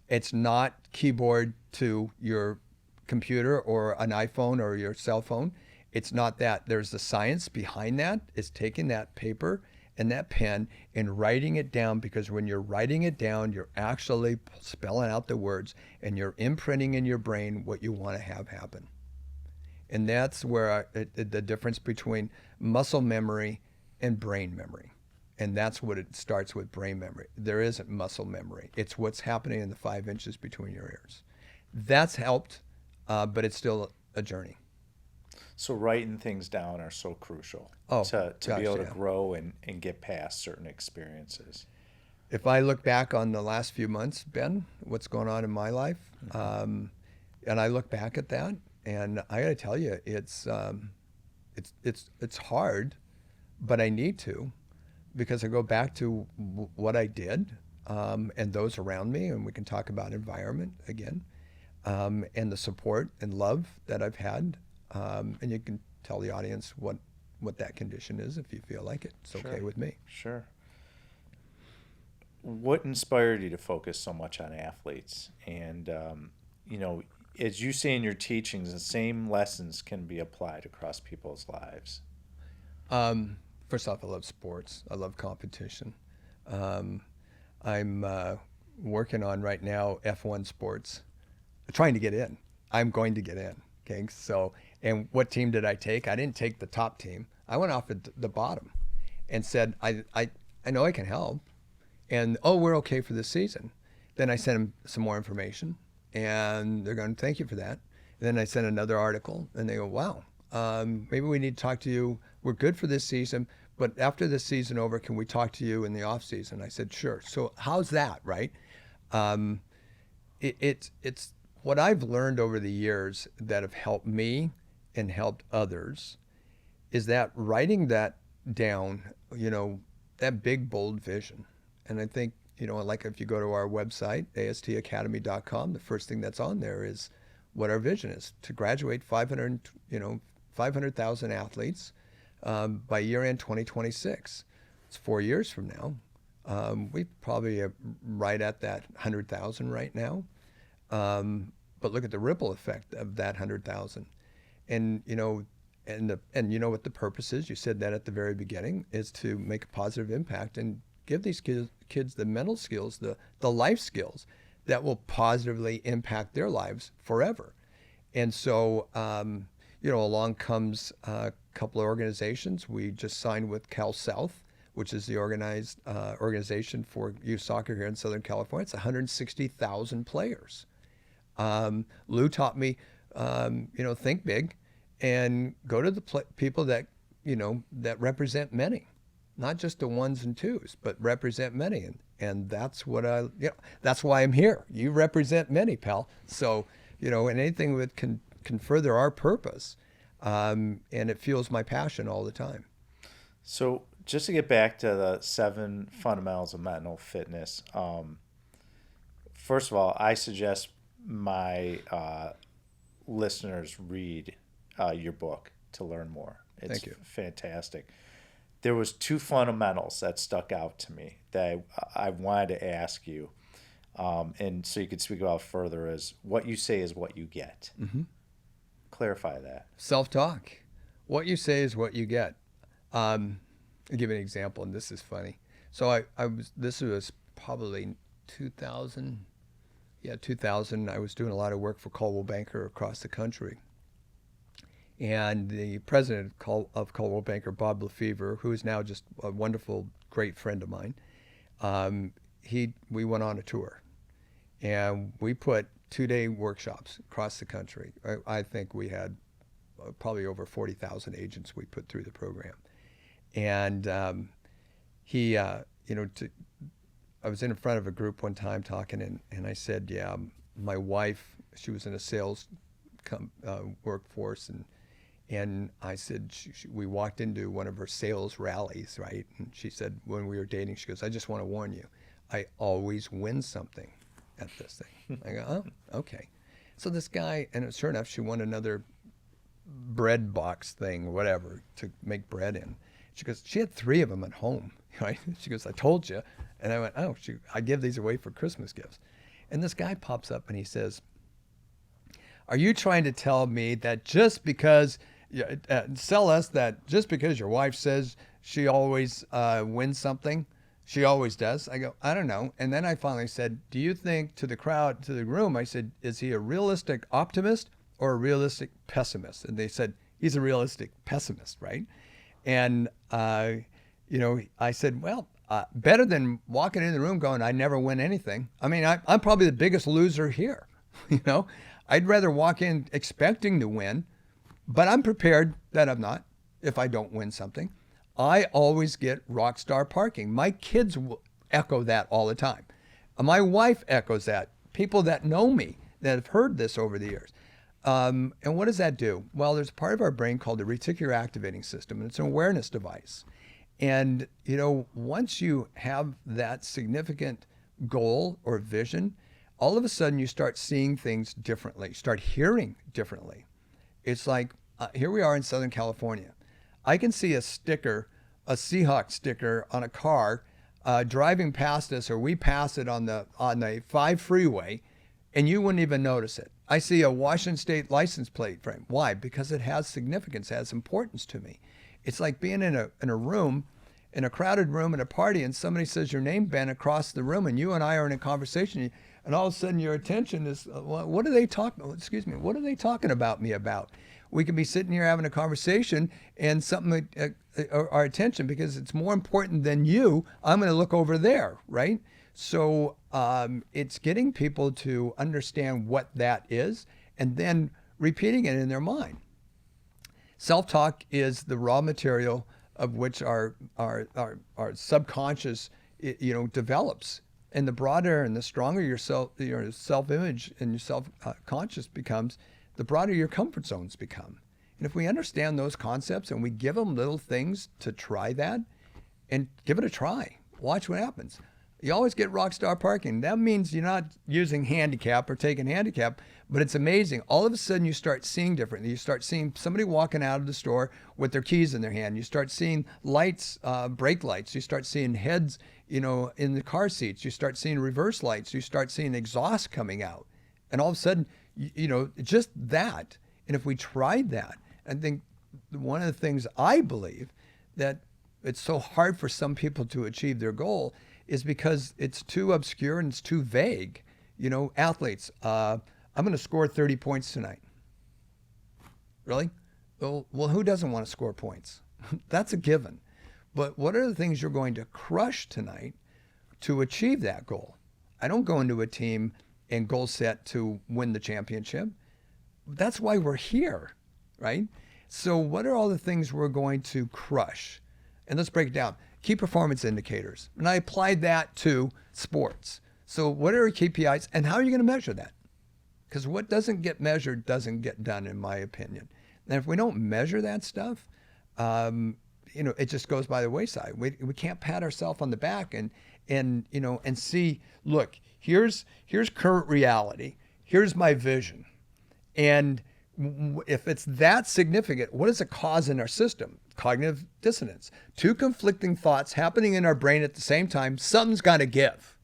It's not keyboard to your computer or an iPhone or your cell phone. It's not that. There's the science behind that. It's taking that paper and that pen and writing it down, because when you're writing it down, you're actually spelling out the words and you're imprinting in your brain what you want to have happen. And that's where the difference between muscle memory and brain memory. And that's what it starts with, brain memory. There isn't muscle memory. It's what's happening in the 5 inches between your ears. That's helped, but it's still a journey. So writing things down are so crucial to be able to grow and get past certain experiences. If I look back on the last few months, Ben, what's going on in my life, and I look back at that, and I got to tell you, it's hard, but I need to, because I go back to what I did, and those around me, and we can talk about environment again, and the support and love that I've had, and you can tell the audience what that condition is if you feel like it. It's okay with me. Sure. What inspired you to focus so much on athletes? And, as you say in your teachings, the same lessons can be applied across people's lives. First off, I love sports. I love competition. I'm working on right now F1 sports, trying to get in. I'm going to get in. Okay, so, and what team did I take? I didn't take the top team. I went off at the bottom and said, I know I can help. And, we're okay for this season. Then I sent them some more information, and they're going, thank you for that. And then I sent another article, and they go, wow, maybe we need to talk to you. We're good for this season, but after this season over, can we talk to you in the off season? I said, sure. So how's that, right? It's what I've learned over the years that have helped me and helped others is that writing that down, that big, bold vision. And I think, like if you go to our website, astacademy.com, the first thing that's on there is what our vision is: to graduate 500,000 athletes by year end 2026. It's 4 years from now. We probably are right at that 100,000 right now. But look at the ripple effect of that 100,000. And, and you know what the purpose is? You said that at the very beginning, is to make a positive impact and give these kids the mental skills, the life skills that will positively impact their lives forever. And so, along comes a couple of organizations. We just signed with Cal South, which is the organization for youth soccer here in Southern California. It's 160,000 players. Lou taught me, think big and go to the people that, that represent many, not just the ones and twos, but represent many. And that's what that's why I'm here. You represent many, pal. So, and anything that can further our purpose. And it fuels my passion all the time. So just to get back to the 7 fundamentals of mental fitness, first of all, I suggest my listeners read your book to learn more. It's Thank you. Fantastic. There was 2 fundamentals that stuck out to me that I wanted to ask you, and so you could speak about further, is what you say is what you get. Mm-hmm. Clarify that. Self-talk. What you say is what you get. I'll give you an example, and this is funny. So this was probably 2000. Yeah, 2000. I was doing a lot of work for Coldwell Banker across the country. And the president of Coldwell Banker, Bob Lefevre, who is now just a wonderful, great friend of mine, we went on a tour. And we put 2-day workshops across the country. I think we had probably over 40,000 agents we put through the program. And I was in front of a group one time talking, and I said, yeah, my wife, she was in a sales workforce, and I said, we walked into one of her sales rallies, right? And she said, when we were dating, she goes, I just want to warn you, I always win something at this thing. I go, oh, okay. So this guy, and sure enough, she won another bread box thing or whatever to make bread in. She goes, she had 3 of them at home, right? She goes, I told you. And I went, oh, I give these away for Christmas gifts. And this guy pops up and he says, are you trying to tell me that just because, sell us that just because your wife says she always wins something, she always does? I go, I don't know. And then I finally said, do you think, to the crowd, to the room, I said, is he a realistic optimist or a realistic pessimist? And they said, he's a realistic pessimist, right? And, I said, well, better than walking in the room going, I never win anything. I mean, I'm probably the biggest loser here. I'd rather walk in expecting to win, but I'm prepared that I'm not if I don't win something. I always get rock star parking. My kids will echo that all the time. My wife echoes that. People that know me that have heard this over the years. And what does that do? Well, there's a part of our brain called the reticular activating system, and it's an awareness device. And, once you have that significant goal or vision, all of a sudden you start seeing things differently, start hearing differently. It's like, here we are in Southern California. I can see a sticker, a Seahawks sticker on a car driving past us, or we pass it on the 5 freeway, and you wouldn't even notice it. I see a Washington State license plate frame. Why? Because it has significance, it has importance to me. It's like being in a room, in a crowded room at a party, and somebody says your name, Ben, across the room, and you and I are in a conversation, and all of a sudden your attention is, what are they talking about me about? We could be sitting here having a conversation, and something, our attention, because it's more important than you, I'm going to look over there, right? So it's getting people to understand what that is, and then repeating it in their mind. Self-talk is the raw material of which our subconscious, develops. And the broader and the stronger your self-image and your self-conscious becomes, the broader your comfort zones become. And if we understand those concepts and we give them little things to try that, and give it a try, watch what happens. You always get rock star parking. That means you're not using handicap or taking handicap, but it's amazing. All of a sudden you start seeing differently. You start seeing somebody walking out of the store with their keys in their hand. You start seeing lights, brake lights. You start seeing heads, in the car seats. You start seeing reverse lights. You start seeing exhaust coming out. And all of a sudden, just that. And if we tried that, I think one of the things I believe that it's so hard for some people to achieve their goal is because it's too obscure and it's too vague. Athletes, I'm going to score 30 points tonight. Really? Well, who doesn't want to score points? That's a given. But what are the things you're going to crush tonight to achieve that goal? I don't go into a team and goal set to win the championship. That's why we're here, right? So what are all the things we're going to crush? And let's break it down. Key performance indicators. And I applied that to sports. So what are KPIs and how are you going to measure that? Because what doesn't get measured doesn't get done, in my opinion. And if we don't measure that stuff, it just goes by the wayside. We can't pat ourselves on the back and see, look, here's current reality. Here's my vision. And if it's that significant, what does it cause in our system? Cognitive dissonance. 2 conflicting thoughts happening in our brain at the same time, something's got to give.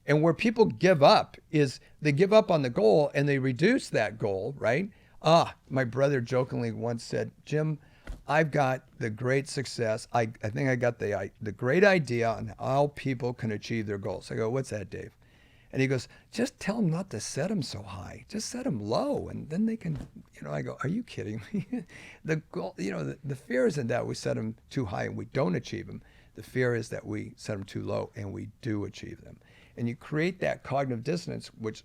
And where people give up is they give up on the goal and they reduce that goal, right? My brother jokingly once said, Jim, I've got the great success. I think I got the great idea on how people can achieve their goals. I go, what's that, Dave? And he goes, just tell them not to set them so high. Just set them low, and then they can, I go, are you kidding me? The goal, the fear isn't that we set them too high and we don't achieve them. The fear is that we set them too low and we do achieve them. And you create that cognitive dissonance, which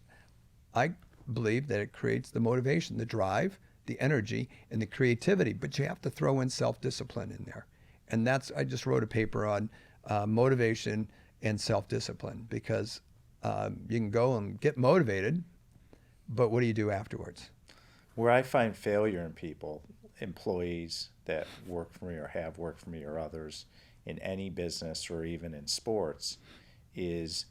I believe that it creates the motivation, the drive, the energy, and the creativity. But you have to throw in self-discipline in there. And I just wrote a paper on motivation and self-discipline, because you can go and get motivated, but what do you do afterwards? Where I find failure in people, employees that work for me or have worked for me or others in any business or even in sports, is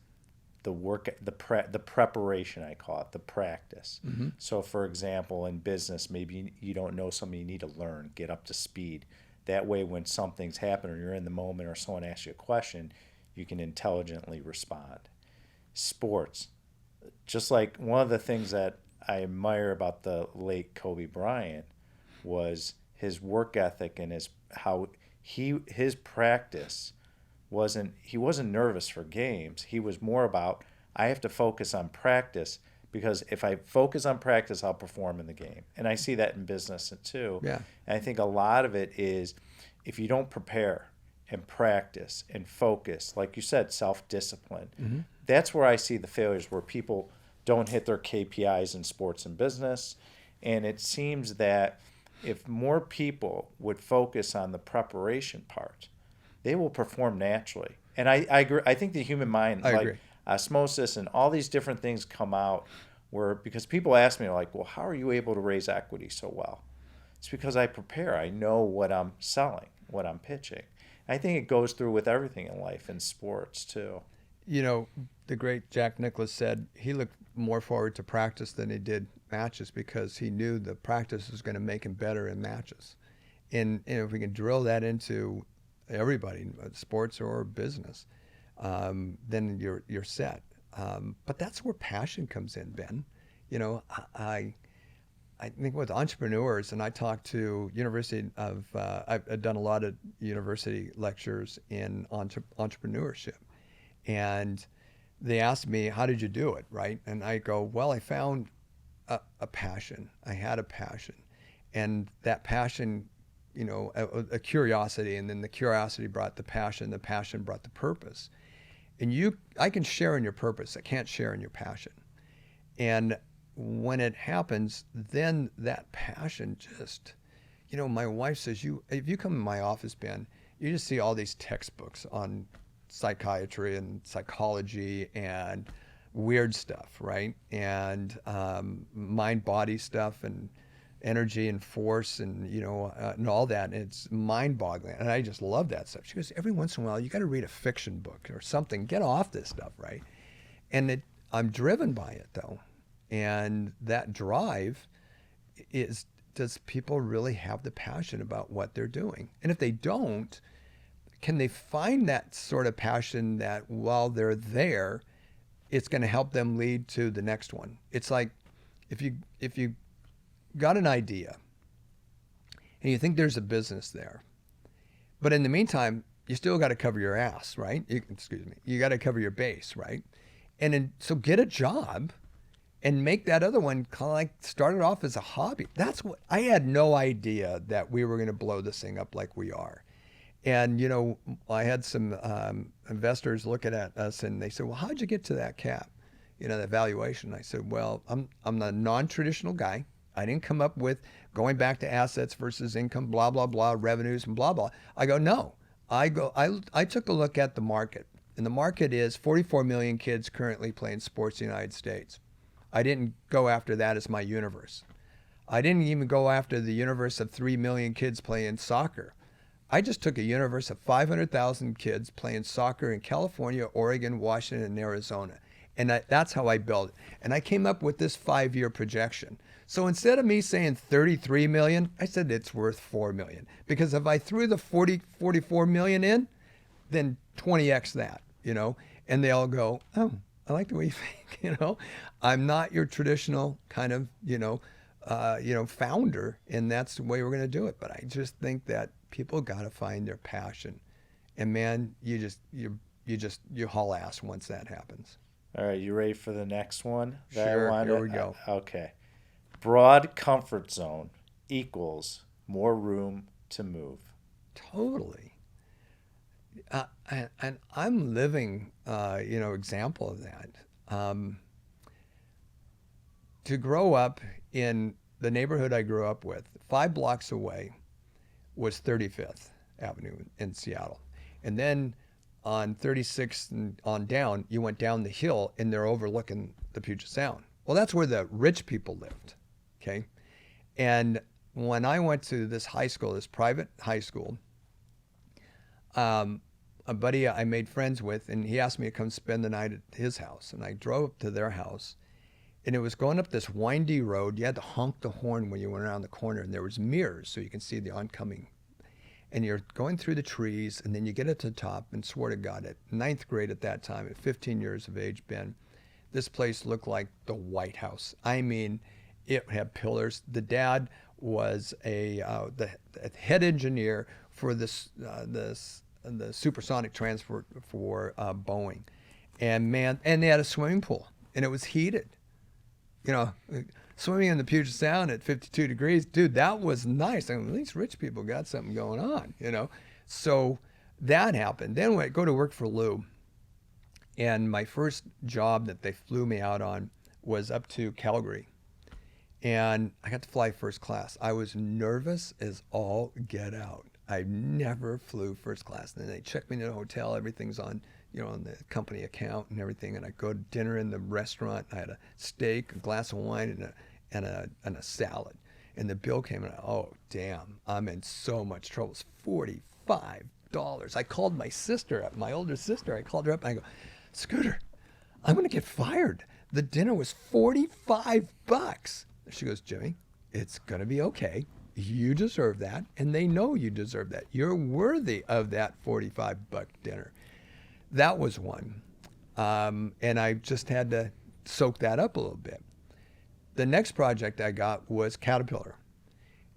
the work, the preparation, I call it, the practice. Mm-hmm. So for example, in business, maybe you don't know something, you need to learn, get up to speed. That way when something's happened or you're in the moment or someone asks you a question, you can intelligently respond. Sports, just like one of the things that I admire about the late Kobe Bryant was his work ethic and his practice he wasn't nervous for games. He was more about, I have to focus on practice, because if I focus on practice, I'll perform in the game. And I see that in business too. Yeah. And I think a lot of it is, if you don't prepare and practice and focus, like you said, self-discipline, Mm-hmm. that's where I see the failures, where people don't hit their KPIs in sports and business. And it seems that if more people would focus on the preparation part, they will perform naturally. And I agree. I think the human mind, I like agree. osmosis and all these different things come out where, because people ask me, like, well, how are you able to raise equity so well? It's because I prepare. I know what I'm selling, what I'm pitching. I think it goes through with everything in life, in sports too. You know, the great Jack Nicklaus said he looked more forward to practice than he did matches, because he knew the practice was going to make him better in matches. And if we can drill that into everybody, sports or business, then you're set. But that's where passion comes in, Ben. You know, I think with entrepreneurs, and I talk to I've done a lot of university lectures in entrepreneurship, and they asked me, how did you do it, right? And I go, well, I found a passion. I had a passion. And that passion, you know, a curiosity, and then the curiosity brought the passion brought the purpose. And I can share in your purpose. I can't share in your passion. And when it happens, then that passion just, you know, my wife says, if you come in my office, Ben, you just see all these textbooks on psychiatry and psychology and weird stuff, right? And mind-body stuff and energy and force and, you know, and all that. And it's mind-boggling. And I just love that stuff. She goes, every once in a while, you got to read a fiction book or something. Get off this stuff, right? And I'm driven by it, though. And that drive is, does people really have the passion about what they're doing? And if they don't, can they find that sort of passion that while they're there, it's going to help them lead to the next one? It's like if you got an idea and you think there's a business there, but in the meantime, you still got to cover your ass, right? You got to cover your base, right? So get a job and make that other one kind of like start it off as a hobby. That's what I had no idea, that we were going to blow this thing up like we are. And, you know, I had some investors looking at us and they said, well, how'd you get to that cap, you know, that valuation? I said, well, I'm a non-traditional guy. I didn't come up with going back to assets versus income, blah, blah, blah, revenues and blah, blah. I go, no. I took a look at the market. And the market is 44 million kids currently playing sports in the United States. I didn't go after that as my universe. I didn't even go after the universe of 3 million kids playing soccer. I just took a universe of 500,000 kids playing soccer in California, Oregon, Washington, and Arizona. And that's how I built it. And I came up with this 5-year projection. So instead of me saying 33 million, I said it's worth 4 million. Because if I threw the 44 million in, then 20x that, you know? And they all go, oh, I like the way you think, you know? I'm not your traditional kind of, founder, and that's the way we're going to do it. But I just think that people got to find their passion. And man, you haul ass once that happens. All right, you ready for the next one? Sure, here we go. Okay. Broad comfort zone equals more room to move. Totally. And I'm living, example of that. To grow up in the neighborhood I grew up with, 5 blocks away was 35th Avenue in Seattle. And then on 36th and on down, you went down the hill and they're overlooking the Puget Sound. Well, that's where the rich people lived, okay? And when I went to this high school, this private high school, a buddy I made friends with, and he asked me to come spend the night at his house. And I drove up to their house, and it was going up this windy road. You had to honk the horn when you went around the corner, and there was mirrors so you can see the oncoming. And you're going through the trees, and then you get up to the top, and swear to God, at ninth grade at that time, at 15 years of age, Ben, this place looked like the White House. I mean, it had pillars. The dad was the head engineer for the supersonic transport for Boeing, and they had a swimming pool, and it was heated. You know, swimming in the Puget Sound at 52 degrees, dude, that was nice. I mean, at least rich people got something going on, you know. So that happened. Then I go to work for Lou, and my first job that they flew me out on was up to Calgary. And I got to fly first class. I was nervous as all get out. I never flew first class. And then they checked me into the hotel. Everything's on, on the company account and everything. And I go to dinner in the restaurant. I had a steak, a glass of wine, and a salad. And the bill came in. Oh, damn! I'm in so much trouble. It's $45. I called my sister up, my older sister. I called her up and I go, Scooter, I'm going to get fired. The dinner was $45. She goes, Jimmy, it's going to be okay. You deserve that, and they know you deserve that. You're worthy of that $45 dinner. That was one. And I just had to soak that up a little bit. The next project I got was Caterpillar.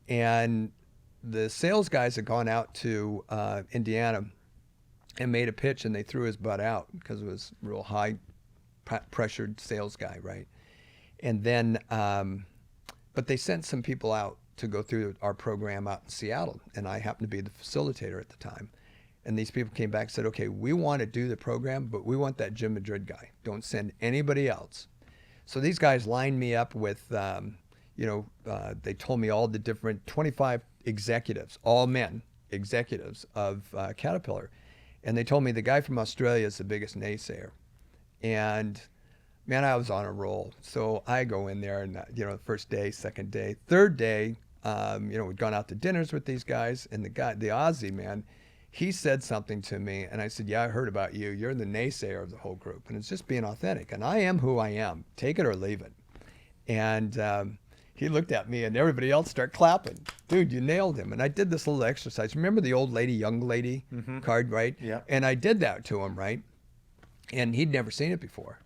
And the sales guys had gone out to Indiana and made a pitch, and they threw his butt out because it was real high pressured sales guy, right? And then, but they sent some people out to go through our program out in Seattle, and I happened to be the facilitator at the time. And these people came back and said, okay, we want to do the program, but we want that Jim Madrid guy. Don't send anybody else. So these guys lined me up with, they told me all the different 25 executives, all men, executives of Caterpillar. And they told me the guy from Australia is the biggest naysayer. And man, I was on a roll. So I go in there and, the first day, second day, third day, we'd gone out to dinners with these guys, and the Aussie man, he said something to me, and I said, yeah, I heard about you. You're the naysayer of the whole group. And it's just being authentic. And I am who I am. Take it or leave it. And he looked at me, and everybody else started clapping. Dude, you nailed him. And I did this little exercise. Remember the old lady, young lady card, right? Yeah. And I did that to him, right? And he'd never seen it before.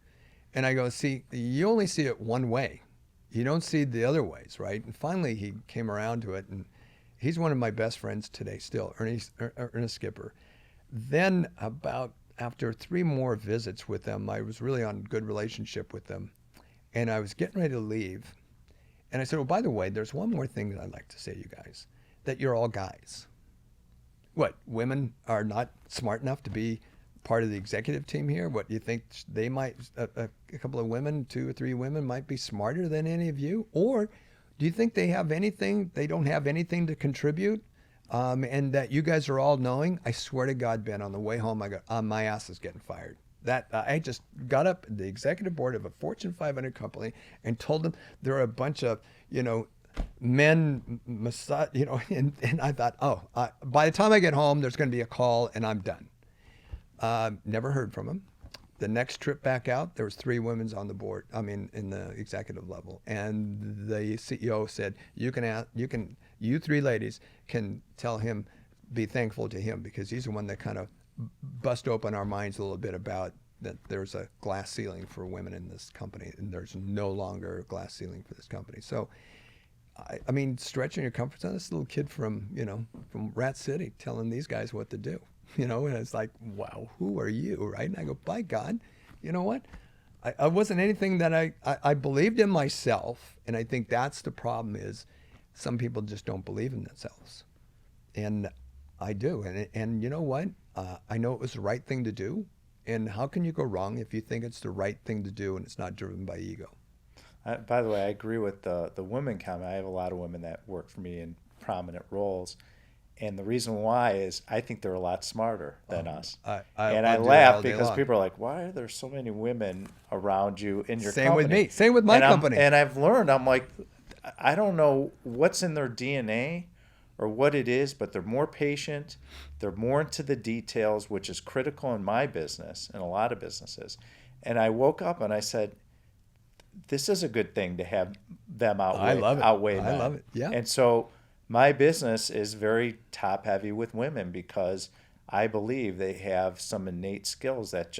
And I go, see, you only see it one way. You don't see the other ways, right? And finally he came around to it, and he's one of my best friends today still, Ernest Skipper. Then after 3 more visits with them, I was really on a good relationship with them. And I was getting ready to leave. And I said, well, by the way, there's one more thing that I'd like to say to you guys, that you're all guys. What, women are not smart enough to be part of the executive team here? What, you think they might, a couple of women, 2 or 3 women might be smarter than any of you? Or do you think they don't have anything to contribute? And that you guys are all knowing? I swear to God, Ben, on the way home, I go, my ass is getting fired. I just got up at the executive board of a Fortune 500 company and told them there are a bunch of, men, and I thought, by the time I get home, there's going to be a call and I'm done. Never heard from him. The next trip back out, there was 3 women on the board. In the executive level, and the CEO said, you 3 ladies can tell him, be thankful to him, because he's the one that kind of bust open our minds a little bit about that there's a glass ceiling for women in this company, and there's no longer a glass ceiling for this company. So, stretching your comfort zone. This little kid from Rat City telling these guys what to do. And it's like, wow, who are you, right? And I go, by God, you know what? I wasn't anything that I believed in myself, and I think that's the problem is some people just don't believe in themselves. And I do, and you know what? I know it was the right thing to do, and how can you go wrong if you think it's the right thing to do and it's not driven by ego? By the way, I agree with the women comment. I have a lot of women that work for me in prominent roles. And the reason why is I think they're a lot smarter than us. And I I do laugh all day because long. people are like, why are there so many women around you in your Same company? with me. Same with my company. And I've learned, I'm like, I don't know what's in their DNA or what it is, but they're more patient. They're more into the details, which is critical in my business and a lot of businesses. And I woke up and I said, this is a good thing to have them I love it. outweigh I men. love it. Yeah. And so my business is very top heavy with women because I believe they have some innate skills that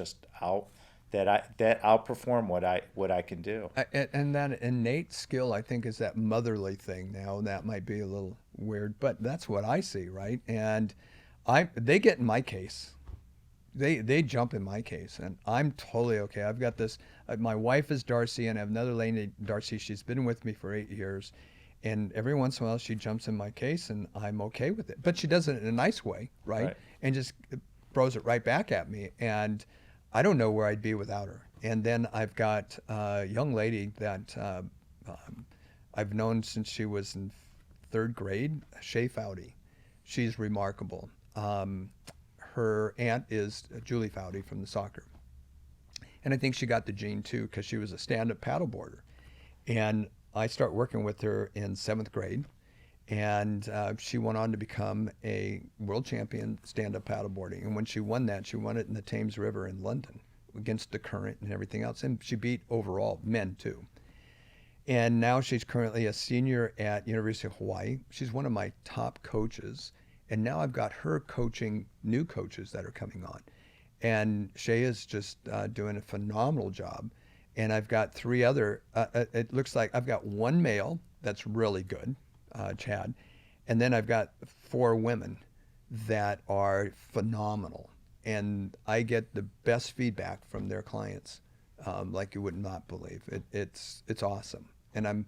that outperform what I can do. And that innate skill, I think, is that motherly thing now. And that might be a little weird, but that's what I see, right? And they get in my case. They jump in my case, and I'm totally okay. I've got this. My wife is Darcy, and I have another lady, Darcy. She's been with me for 8 years, and every once in a while she jumps in my case, and I'm okay with it. But she does it in a nice way, right? And just throws it right back at me, and I don't know where I'd be without her. And then I've got a young lady that I've known since she was in 3rd grade, Shay Foudy. She's remarkable. Her aunt is Julie Foudy from the soccer. And I think she got the gene too because she was a stand-up paddleboarder. And I start working with her in 7th grade. And she went on to become a world champion stand-up paddleboarding. And when she won that, she won it in the Thames River in London against the current and everything else. And she beat overall men too. And now she's currently a senior at University of Hawaii. She's one of my top coaches. And now I've got her coaching new coaches that are coming on. And Shay is just doing a phenomenal job. And I've got 3 other, it looks like I've got 1 male that's really good, Chad. And then I've got 4 women that are phenomenal. And I get the best feedback from their clients, like you would not believe. It's awesome. And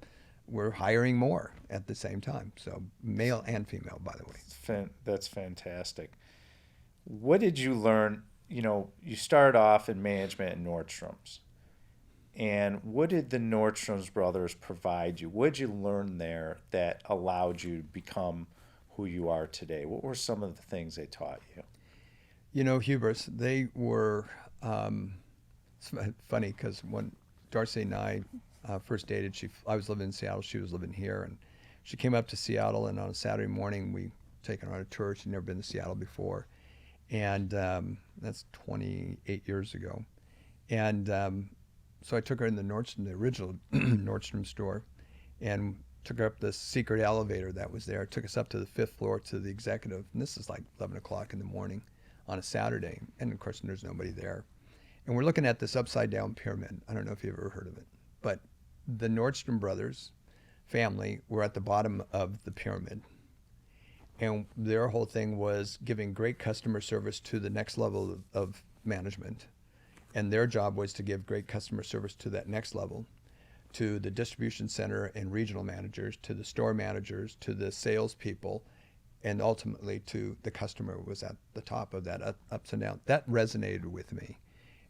we're hiring more at the same time. So male and female, by the way. That's fantastic. What did you learn? You started off in management in Nordstrom's. And what did the Nordstrom's brothers provide you? What did you learn there that allowed you to become who you are today? What were some of the things they taught you? Hubris, they were, it's funny because when Darcy and I first dated, I was living in Seattle, she was living here, and she came up to Seattle, and on a Saturday morning, we taken her on a tour. She'd never been to Seattle before, and that's 28 years ago. And so I took her in the original Nordstrom store, and took her up the secret elevator that was there. It took us up to the 5th floor to the executive, and this is like 11 o'clock in the morning on a Saturday, and of course there's nobody there. And we're looking at this upside down pyramid. I don't know if you've ever heard of it, but the Nordstrom brothers family were at the bottom of the pyramid. And their whole thing was giving great customer service to the next level of management. And their job was to give great customer service to that next level, to the distribution center and regional managers, to the store managers, to the salespeople, and ultimately to the customer was at the top of that ups and downs. That resonated with me.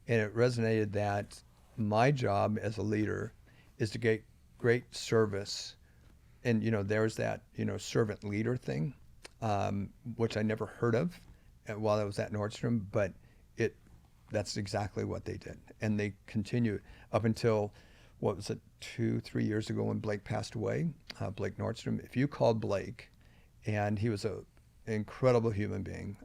And it resonated that my job as a leader is to get great service. And, there's that, servant leader thing, which I never heard of while I was at Nordstrom, but that's exactly what they did. And they continue up until, 2-3 years ago when Blake passed away, Blake Nordstrom. If you called Blake, and he was an incredible human being,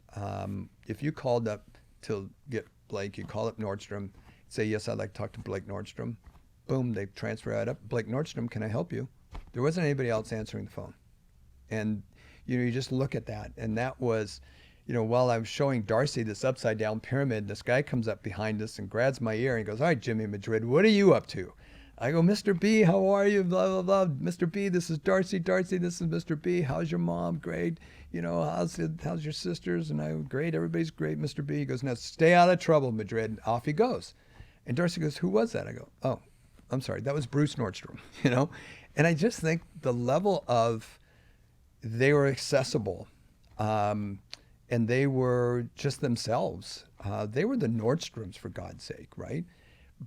if you called up to get Blake, you call up Nordstrom, say, yes, I'd like to talk to Blake Nordstrom. Boom, they transfer it up. Blake Nordstrom, can I help you? There wasn't anybody else answering the phone. And, you just look at that. And that was, while I was showing Darcy this upside down pyramid, this guy comes up behind us and grabs my ear and goes, all right, Jimmy Madrid, what are you up to? I go, Mr. B, how are you? Blah, blah, blah. Mr. B, this is Darcy. Darcy, this is Mr. B. How's your mom? Great. How's your sisters? And I go, great. Everybody's great, Mr. B. He goes, now stay out of trouble, Madrid. And off he goes. And Darcy goes, who was that? I go, oh, I'm sorry. That was Bruce Nordstrom, And I just think the level of, they were accessible, and they were just themselves. They were the Nordstroms, for God's sake, right?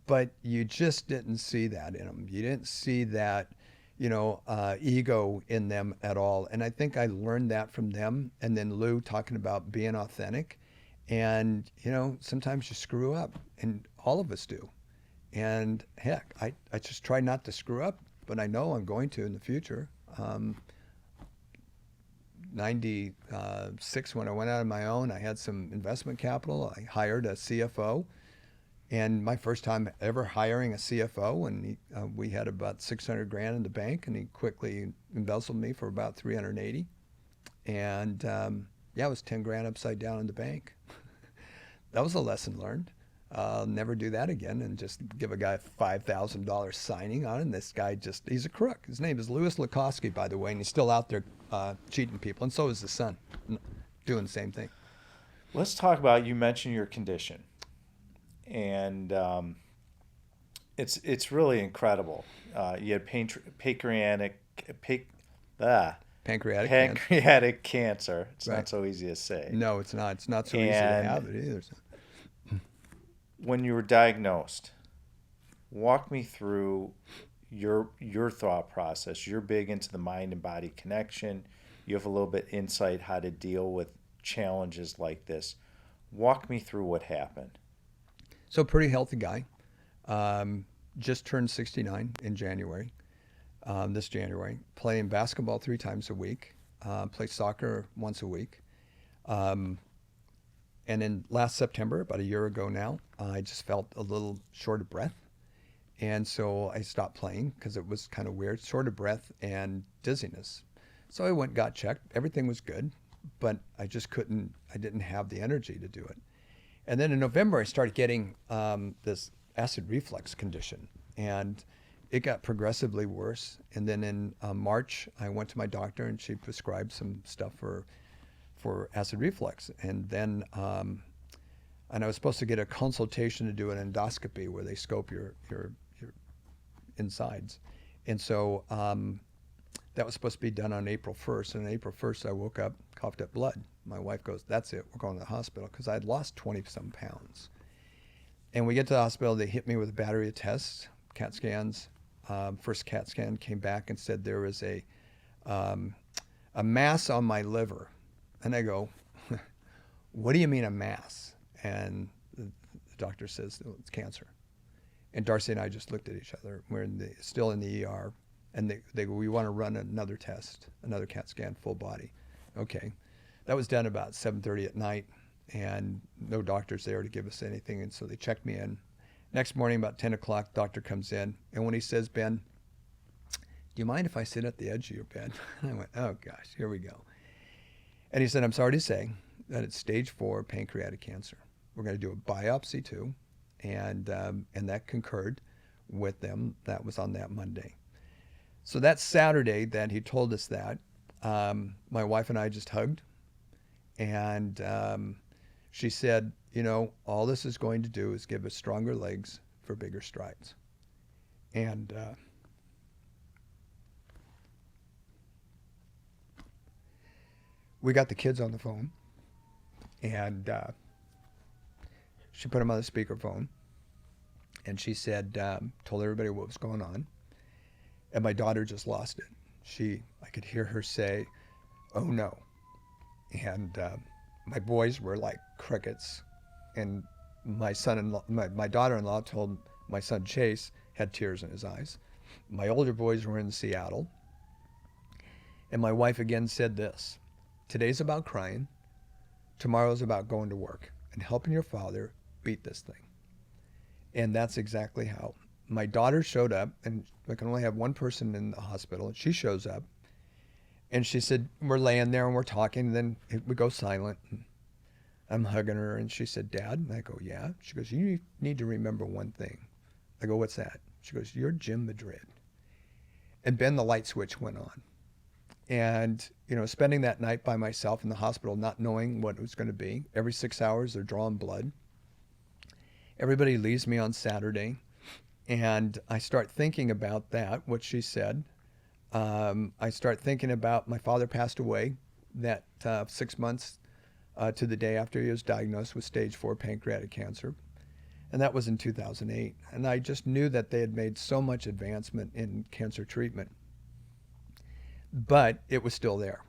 But you just didn't see that in them. You didn't see that, ego in them at all. And I think I learned that from them. And then Lou talking about being authentic. And, sometimes you screw up, and all of us do. And heck, I just try not to screw up, but I know I'm going to in the future. 96, when I went out on my own, I had some investment capital. I hired a CFO. And my first time ever hiring a CFO, and we had about 600 grand in the bank, and he quickly embezzled me for about 380. And it was 10 grand upside down in the bank. That was a lesson learned. I'll never do that again, and just give a guy $5,000 signing on it. And this guy he's a crook. His name is Louis Lukowski, by the way, and he's still out there cheating people. And so is his son, doing the same thing. Let's talk about, you mentioned your condition. And it's really incredible. You had pancreatic cancer. It's right. Not so easy to say. No, it's not. It's not so easy to have it either. When you were diagnosed, walk me through your thought process. You're big into the mind and body connection. You have a little bit insight how to deal with challenges like this. Walk me through what happened. So pretty healthy guy. Just turned 69 in January, this January. Playing basketball 3 times a week. Play soccer once a week. And in last September, about a year ago now, I just felt a little short of breath. And so I stopped playing because it was kind of weird, short of breath and dizziness. So I went, got checked. Everything was good, but I didn't have the energy to do it. And then in November, I started getting this acid reflux condition, and it got progressively worse. And then in March, I went to my doctor, and she prescribed some stuff for acid reflux. And then and I was supposed to get a consultation to do an endoscopy where they scope your insides. And so that was supposed to be done on April 1st. And on April 1st, I woke up, coughed up blood. My wife goes, "That's it, we're going to the hospital," because I had lost 20-some pounds. And we get to the hospital, they hit me with a battery of tests, CAT scans. First CAT scan came back and said there was a mass on my liver. And I go, "What do you mean a mass?" And the doctor says, "Oh, it's cancer." And Darcy and I just looked at each other. We're still in the ER. And they go, "We want to run another test, another CAT scan, full body." Okay. That was done about 7:30 at night, and no doctors there to give us anything. And so they checked me in. Next morning, about 10 o'clock, doctor comes in. And when he says, "Ben, do you mind if I sit at the edge of your bed?" And I went, "Oh, gosh, here we go." And he said, "I'm sorry to say that it's stage 4 pancreatic cancer. We're going to do a biopsy too." And that concurred with them. That was on that Monday. So that Saturday that he told us that, my wife and I just hugged. And she said, "All this is going to do is give us stronger legs for bigger strides." And we got the kids on the phone, and she put them on the speakerphone, and she said, told everybody what was going on, and my daughter just lost it. I could hear her say, "Oh no," and my boys were like crickets, and my son-in-law, my daughter-in-law told my son Chase had tears in his eyes. My older boys were in Seattle, and my wife again said this: "Today's about crying, tomorrow's about going to work and helping your father beat this thing." And that's exactly how. My daughter showed up, and I can only have one person in the hospital, and she shows up, and she said, we're laying there and we're talking, and then we go silent, and I'm hugging her, and she said, "Dad?" And I go, "Yeah." She goes, "You need to remember one thing." I go, "What's that?" She goes, "You're Jim Madrid." And then the light switch went on. And, spending that night by myself in the hospital, not knowing what it was going to be. Every 6 hours, they're drawing blood. Everybody leaves me on Saturday. And I start thinking about that, what she said. I start thinking about my father passed away that 6 months to the day after he was diagnosed with stage 4 pancreatic cancer. And that was in 2008. And I just knew that they had made so much advancement in cancer treatment. but it was still there.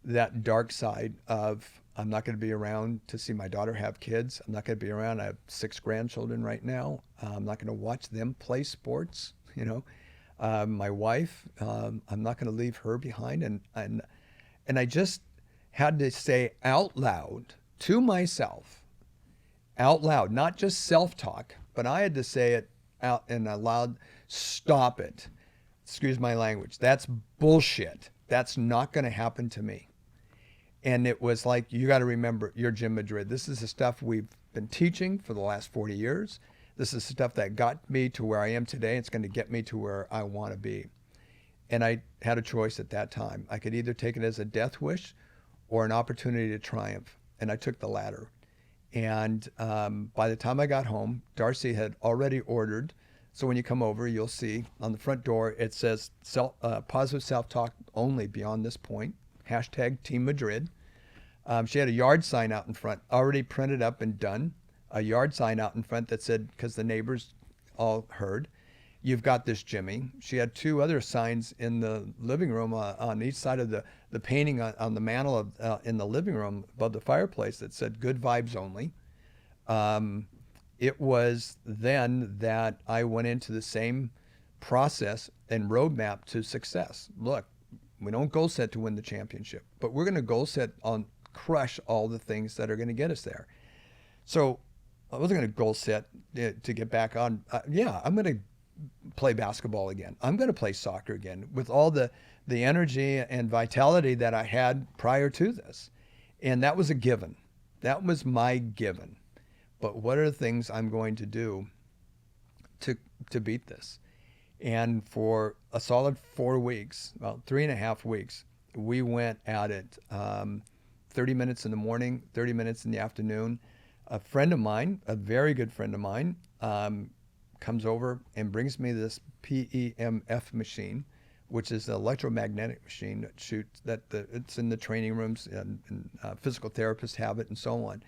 That dark side of, I'm not going to be around to see my daughter have kids. I'm not going to be around. I have 6 grandchildren right now. I'm not going to watch them play sports. My wife, I'm not going to leave her behind. And I just had to say out loud to myself, out loud, not just self-talk, but I had to say it out and aloud, stop it. Excuse my language. That's bullshit. That's not going to happen to me. And it was like, you got to remember, you're Jim Madrid. This is the stuff we've been teaching for the last 40 years. This is the stuff that got me to where I am today. It's going to get me to where I want to be. And I had a choice at that time. I could either take it as a death wish or an opportunity to triumph. And I took the latter. And by the time I got home, Darcy had already ordered. So when you come over, you'll see on the front door, it says positive self-talk only beyond this point. # Team Madrid. She had a yard sign out in front, already printed up and done. A yard sign out in front that said, because the neighbors all heard, "You've got this, Jimmy." She had 2 other signs in the living room on each side of the painting on the mantle in the living room above the fireplace that said, "Good vibes only." It was then that I went into the same process and roadmap to success. Look, we don't goal set to win the championship, but we're going to goal set on crush all the things that are going to get us there. So I wasn't going to goal set to get back on. I'm going to play basketball again. I'm going to play soccer again with all the energy and vitality that I had prior to this. And that was a given. That was my given. But what are the things I'm going to do to beat this? And for a solid 4 weeks, well, 3.5 weeks, we went at it 30 minutes in the morning, 30 minutes in the afternoon. A friend of mine, a very good friend of mine, comes over and brings me this PEMF machine, which is an electromagnetic machine that shoots, it's in the training rooms, and physical therapists have it and so on.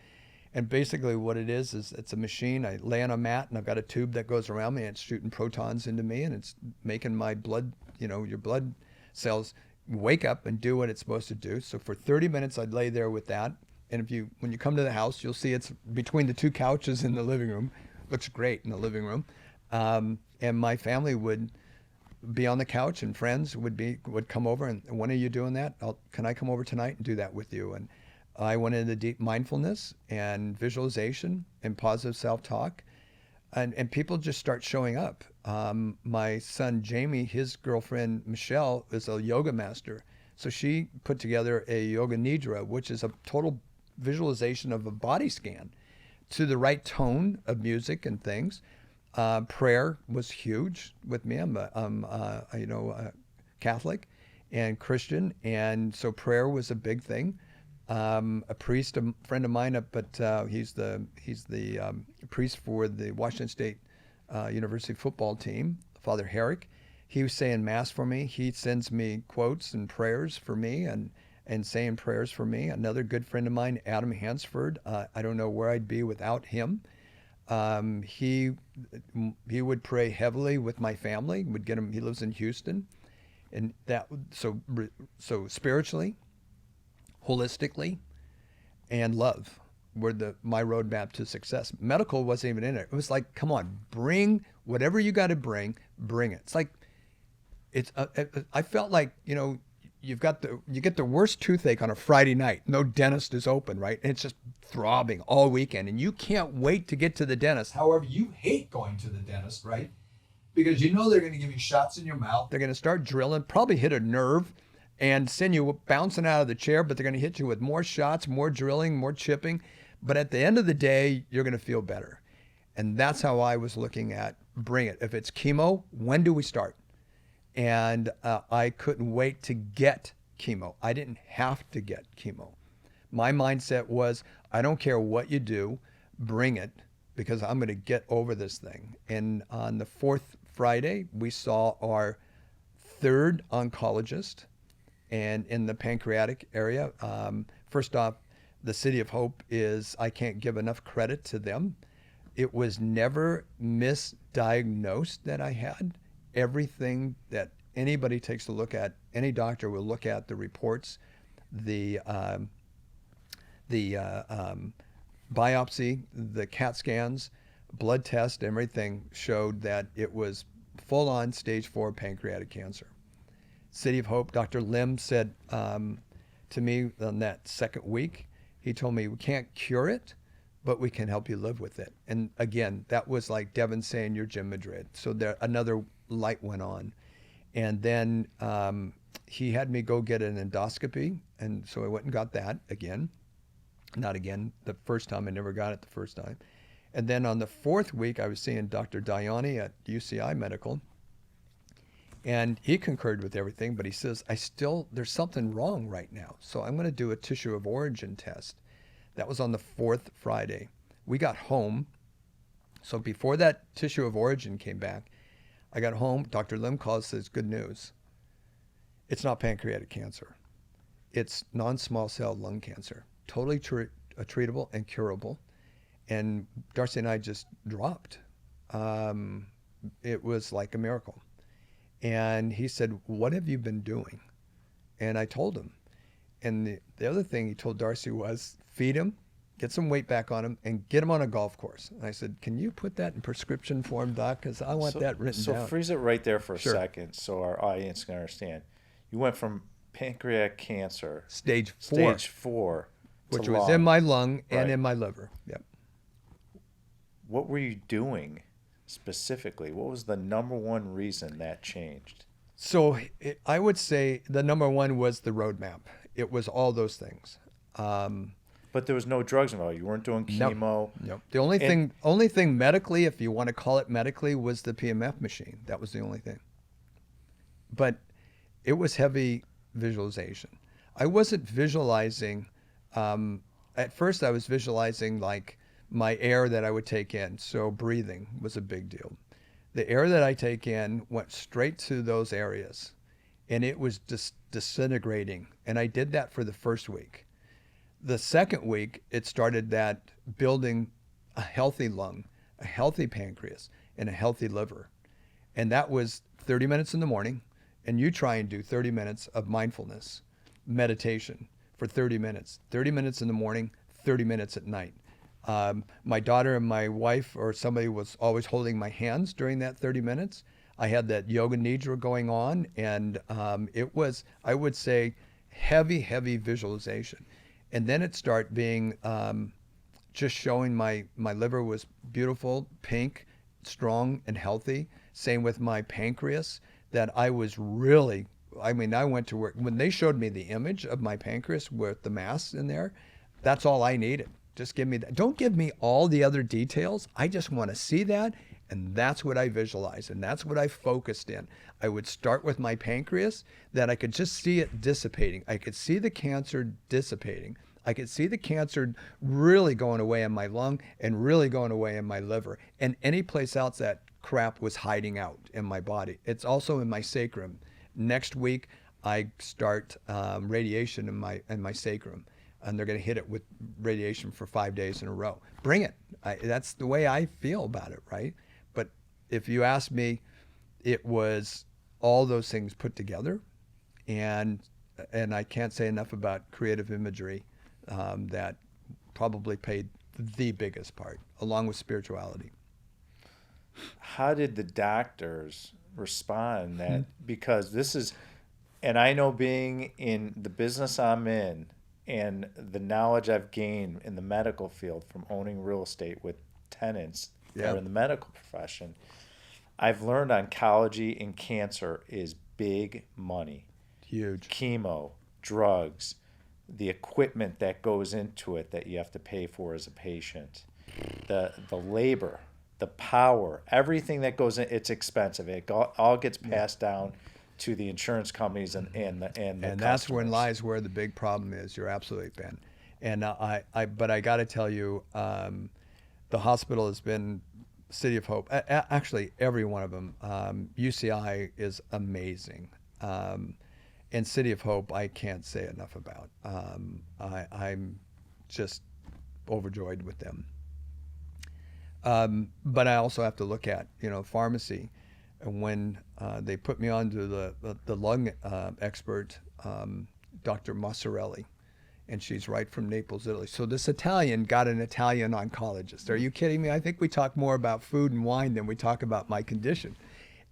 And basically what it is it's a machine. I lay on a mat and I've got a tube that goes around me and it's shooting protons into me and it's making my blood, your blood cells wake up and do what it's supposed to do. So for 30 minutes I'd lay there with that. And when you come to the house, you'll see it's between the 2 couches in the living room. Looks great in the living room. And my family would be on the couch and friends would come over and, "When are you doing that? Can I come over tonight and do that with you?" And I went into deep mindfulness and visualization and positive self-talk, and people just start showing up. My son Jamie, his girlfriend Michelle, is a yoga master, so she put together a yoga nidra, which is a total visualization of a body scan to the right tone of music and things. Prayer was huge with me. I'm Catholic and Christian, and so prayer was a big thing. A priest, a friend of mine, but he's the priest for the Washington State University football team, Father Herrick. He was saying mass for me. He sends me quotes and prayers for me and saying prayers for me. Another good friend of mine, Adam Hansford. I don't know where I'd be without him. He would pray heavily with my family. Would get him. He lives in Houston, and that so spiritually, holistically, and love were my roadmap to success. Medical wasn't even in it. It was like, come on, bring whatever you got to bring it. It's like, I felt like, you get the worst toothache on a Friday night. No dentist is open, right? And it's just throbbing all weekend, and you can't wait to get to the dentist. However, you hate going to the dentist, right? Because they're going to give you shots in your mouth. They're going to start drilling, probably hit a nerve, and send you bouncing out of the chair, but they're going to hit you with more shots, more drilling, more chipping. But at the end of the day, you're going to feel better. And that's how I was looking at bring it. If it's chemo, when do we start? And I couldn't wait to get chemo. I didn't have to get chemo. My mindset was, I don't care what you do, bring it, because I'm going to get over this thing. And on the 4th Friday, we saw our 3rd oncologist, and in the pancreatic area. First off, the City of Hope I can't give enough credit to them. It was never misdiagnosed that I had. Everything that anybody takes a look at, any doctor will look at the reports, the biopsy, the CAT scans, blood test, everything showed that it was full-on stage 4 pancreatic cancer. City of Hope, Dr. Lim said to me on that second week, he told me, we can't cure it, but we can help you live with it. And again, that was like Devin saying, you're Jim Madrid. So there, another light went on. And then he had me go get an endoscopy. And so I went and got that again. Not again, the first time. I never got it the first time. And then on the fourth week, I was seeing Dr. Diani at UCI Medical. And he concurred with everything, but he says, there's something wrong right now. So I'm going to do a tissue of origin test. That was on the fourth Friday. We got home. So before that tissue of origin came back, I got home. Dr. Lim calls, says, good news. It's not pancreatic cancer. It's non-small cell lung cancer. Totally treatable and curable. And Darcy and I just dropped. It was like a miracle. And he said, what have you been doing? And I told him. And the other thing he told Darcy was, feed him, get some weight back on him, and get him on a golf course. And I said, can you put that in prescription form, Doc? Because I want that written down. So freeze it right there for a Sure. second so our audience can understand. You went from pancreatic cancer, Stage 4. stage 4, which to was lung. in my lung and Right. in my liver. Yep. What were you doing specifically? What was the number one reason that changed? So I would say the number one was the roadmap. It was all those things. But there was no drugs involved. You weren't doing chemo. No. The only thing medically, if you want to call it medically, was the PMF machine. That was the only thing. But it was heavy visualization. I wasn't visualizing. At first, I was visualizing like my air that I would take in. So breathing was a big deal. The air that I take in went straight to those areas, and it was just disintegrating. And I did that for the first week. The second week, it started that building a healthy lung, a healthy pancreas, and a healthy liver. And that was 30 minutes in the morning. And you try and do 30 minutes of mindfulness, meditation for 30 minutes. 30 minutes in the morning, 30 minutes at night. My daughter and my wife or somebody was always holding my hands during that 30 minutes. I had that yoga nidra going on, and it was, I would say, heavy visualization. And then it started being just showing my liver was beautiful, pink, strong, and healthy. Same with my pancreas, that I was really, I went to work. When they showed me the image of my pancreas with the mass in there, that's all I needed. Just give me that. Don't give me all the other details. I just want to see that. And that's what I visualized. And that's what I focused in. I would start with my pancreas, that I could just see it dissipating. I could see the cancer dissipating. I could see the cancer really going away in my lung and really going away in my liver. And any place else that crap was hiding out in my body. It's also in my sacrum. Next week, I start radiation in my sacrum. And they're going to hit it with radiation for 5 days in a row. Bring it. That's the way I feel about it, right? But if you ask me, it was all those things put together. And I can't say enough about creative imagery that probably played the biggest part, along with spirituality. How did the doctors respond that? Because this is, and I know being in the business I'm in, and the knowledge I've gained in the medical field from owning real estate with tenants that are in the medical profession, I've learned oncology and cancer is big money. Huge. Chemo, drugs, the equipment that goes into it that you have to pay for as a patient, the labor, the power, everything that goes in, it's expensive. It all gets passed down to the insurance companies and that's when lies where the big problem is. You're absolutely, Ben. And but I got to tell you, the hospital has been City of Hope. Actually, every one of them. UCI is amazing, and City of Hope I can't say enough about. I'm just overjoyed with them. But I also have to look at pharmacy. And when they put me on to the lung expert, Dr. Massarelli, and she's right from Naples, Italy. So this Italian got an Italian oncologist. Are you kidding me? I think we talk more about food and wine than we talk about my condition.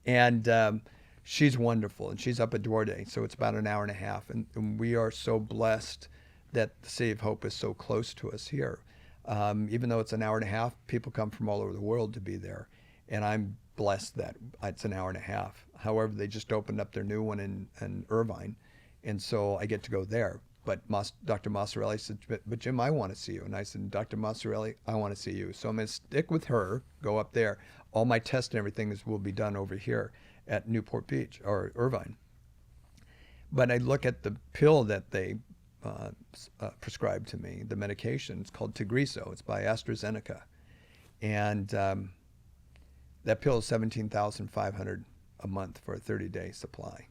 And she's wonderful, and she's up at Duarte, so it's about an hour and a half. And we are so blessed that the City of Hope is so close to us here. Even though it's an hour and a half, people come from all over the world to be there. And I'm blessed that it's an hour and a half. However, they just opened up their new one in Irvine, and so I get to go there. But Dr. Massarelli said, but Jim, I want to see you. And I said, Dr. Massarelli, I want to see you. So I'm going to stick with her, go up there. All my tests and everything will be done over here at Newport Beach or Irvine. But I look at the pill that they prescribed to me, the medication. It's called Tagrisso. It's by AstraZeneca. And that pill is $17,500 a month for a 30-day supply.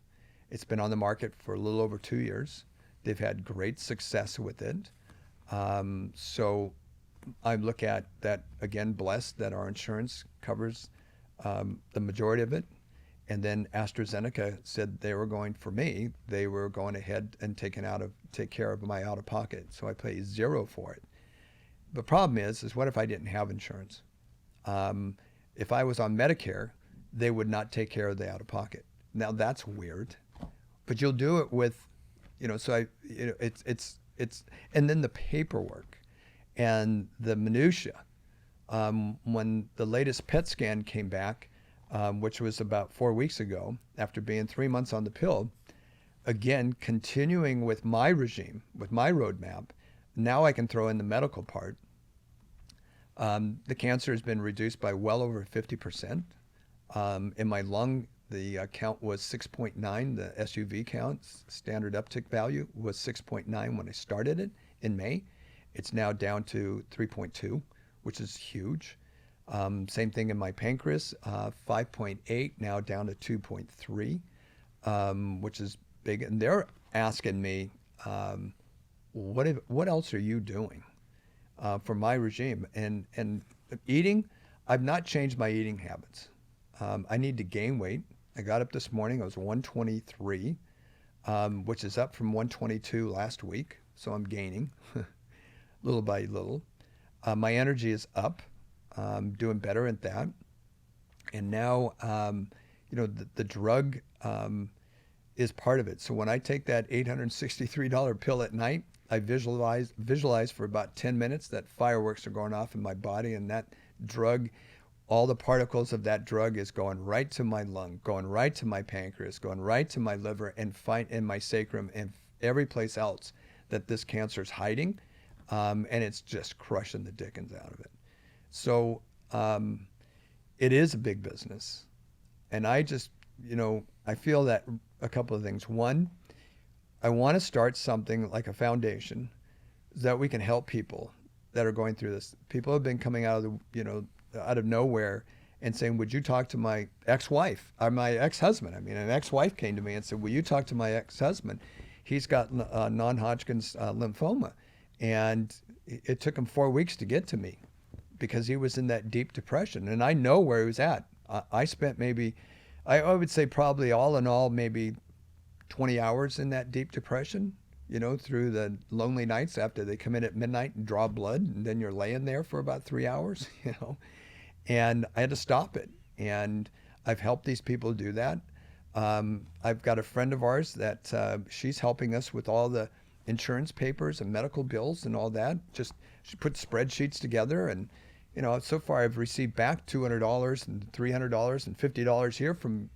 It's been on the market for a little over 2 years. They've had great success with it. So I look at that, again, blessed that our insurance covers the majority of it. And then AstraZeneca said they were going, for me, they were going ahead and take care of my out-of-pocket. So I pay zero for it. The problem is what if I didn't have insurance? If I was on Medicare, they would not take care of the out-of-pocket. Now that's weird, but you'll do it with, so it's, and then the paperwork and the minutia. When the latest PET scan came back, which was about 4 weeks ago, after being 3 months on the pill, again, continuing with my regime, with my roadmap, now I can throw in the medical part. The cancer has been reduced by well over 50%. In my lung, the count was 6.9. The SUV count, standard uptick value, was 6.9 when I started it in May. It's now down to 3.2, which is huge. Same thing in my pancreas, 5.8, now down to 2.3, which is big. And they're asking me, what else are you doing for my regime? And eating, I've not changed my eating habits. I need to gain weight. I got up this morning, I was 123, which is up from 122 last week. So I'm gaining little by little. My energy is up. Doing better at that. And now, the drug is part of it. So when I take that $863 pill at night, I visualize for about 10 minutes that fireworks are going off in my body, and that drug, all the particles of that drug is going right to my lung, going right to my pancreas, going right to my liver, and in my sacrum, and every place else that this cancer is hiding. And it's just crushing the dickens out of it. So it is a big business. And I just, I feel that a couple of things. One, I want to start something like a foundation that we can help people that are going through this. People have been coming out of out of nowhere and saying, would you talk to my ex-wife or my ex-husband? I mean, an ex-wife came to me and said, will you talk to my ex-husband? He's got non-Hodgkin's lymphoma. And it took him 4 weeks to get to me, because he was in that deep depression. And I know where he was at. I spent I would say probably all in all, maybe 20 hours in that deep depression, through the lonely nights after they come in at midnight and draw blood. And then you're laying there for about 3 hours, and I had to stop it. And I've helped these people do that. I've got a friend of ours that she's helping us with all the insurance papers and medical bills and all that. She put spreadsheets together, and so far I've received back $200 and $300 and $50 here from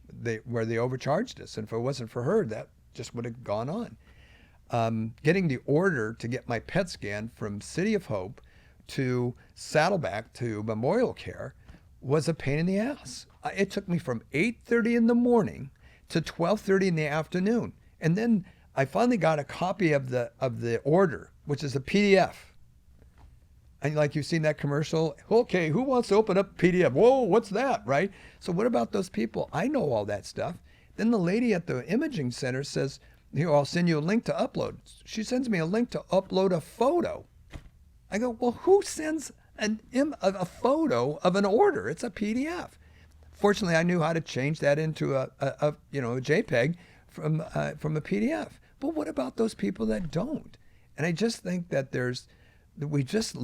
where they overcharged us. And if it wasn't for her, that just would have gone on. Getting the order to get my PET scan from City of Hope to Saddleback to Memorial Care was a pain in the ass. It took me from 8:30 in the morning to 12:30 in the afternoon, and then I finally got a copy of the order, which is a PDF. And like you've seen that commercial, okay, who wants to open up PDF? Whoa, what's that, right? So what about those people? I know all that stuff. Then the lady at the imaging center says, I'll send you a link to upload. She sends me a link to upload a photo. I go, well, who sends a photo of an order? It's a PDF. Fortunately, I knew how to change that into a JPEG from a PDF. But what about those people that don't? And I just think that we just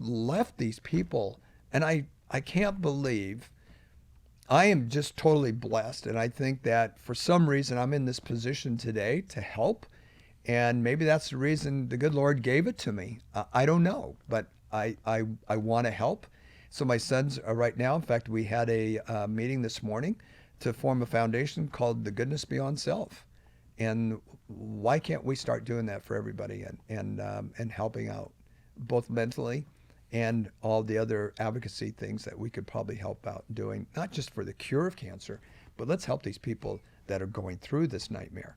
left these people, and I can't believe. I am just totally blessed, and I think that for some reason I'm in this position today to help, and maybe that's the reason the good Lord gave it to me. I don't know, but I want to help. So my sons are right now. In fact, we had a meeting this morning to form a foundation called The Goodness Beyond Self, and why can't we start doing that for everybody and helping out both mentally and all the other advocacy things that we could probably help out doing, not just for the cure of cancer, but let's help these people that are going through this nightmare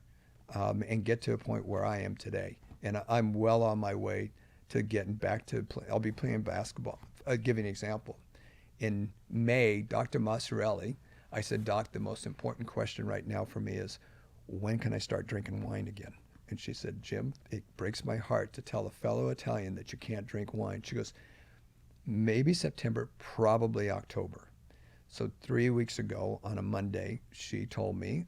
and get to a point where I am today. And I'm well on my way to getting back to play. I'll be playing basketball. I'll give you an example. In May, Dr. Massarelli, I said, Doc, the most important question right now for me is, when can I start drinking wine again? And she said, Jim, it breaks my heart to tell a fellow Italian that you can't drink wine. She goes, maybe September, probably October. So 3 weeks ago on a Monday, she told me,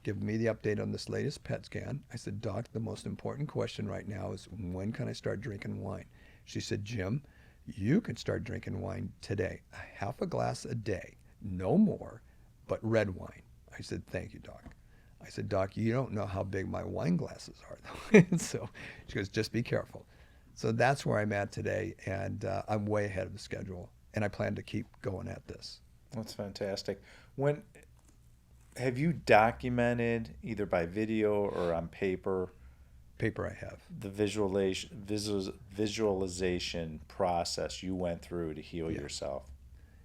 give me the update on this latest PET scan. I said, Doc, the most important question right now is, when can I start drinking wine? She said, Jim, you can start drinking wine today, half a glass a day, no more, but red wine. I said, thank you, Doc. I said, Doc, you don't know how big my wine glasses are, though. So she goes, just be careful. So that's where I'm at today, and I'm way ahead of the schedule, and I plan to keep going at this. That's fantastic. Have you documented, either by video or on paper, I have the visualization process you went through to heal yourself?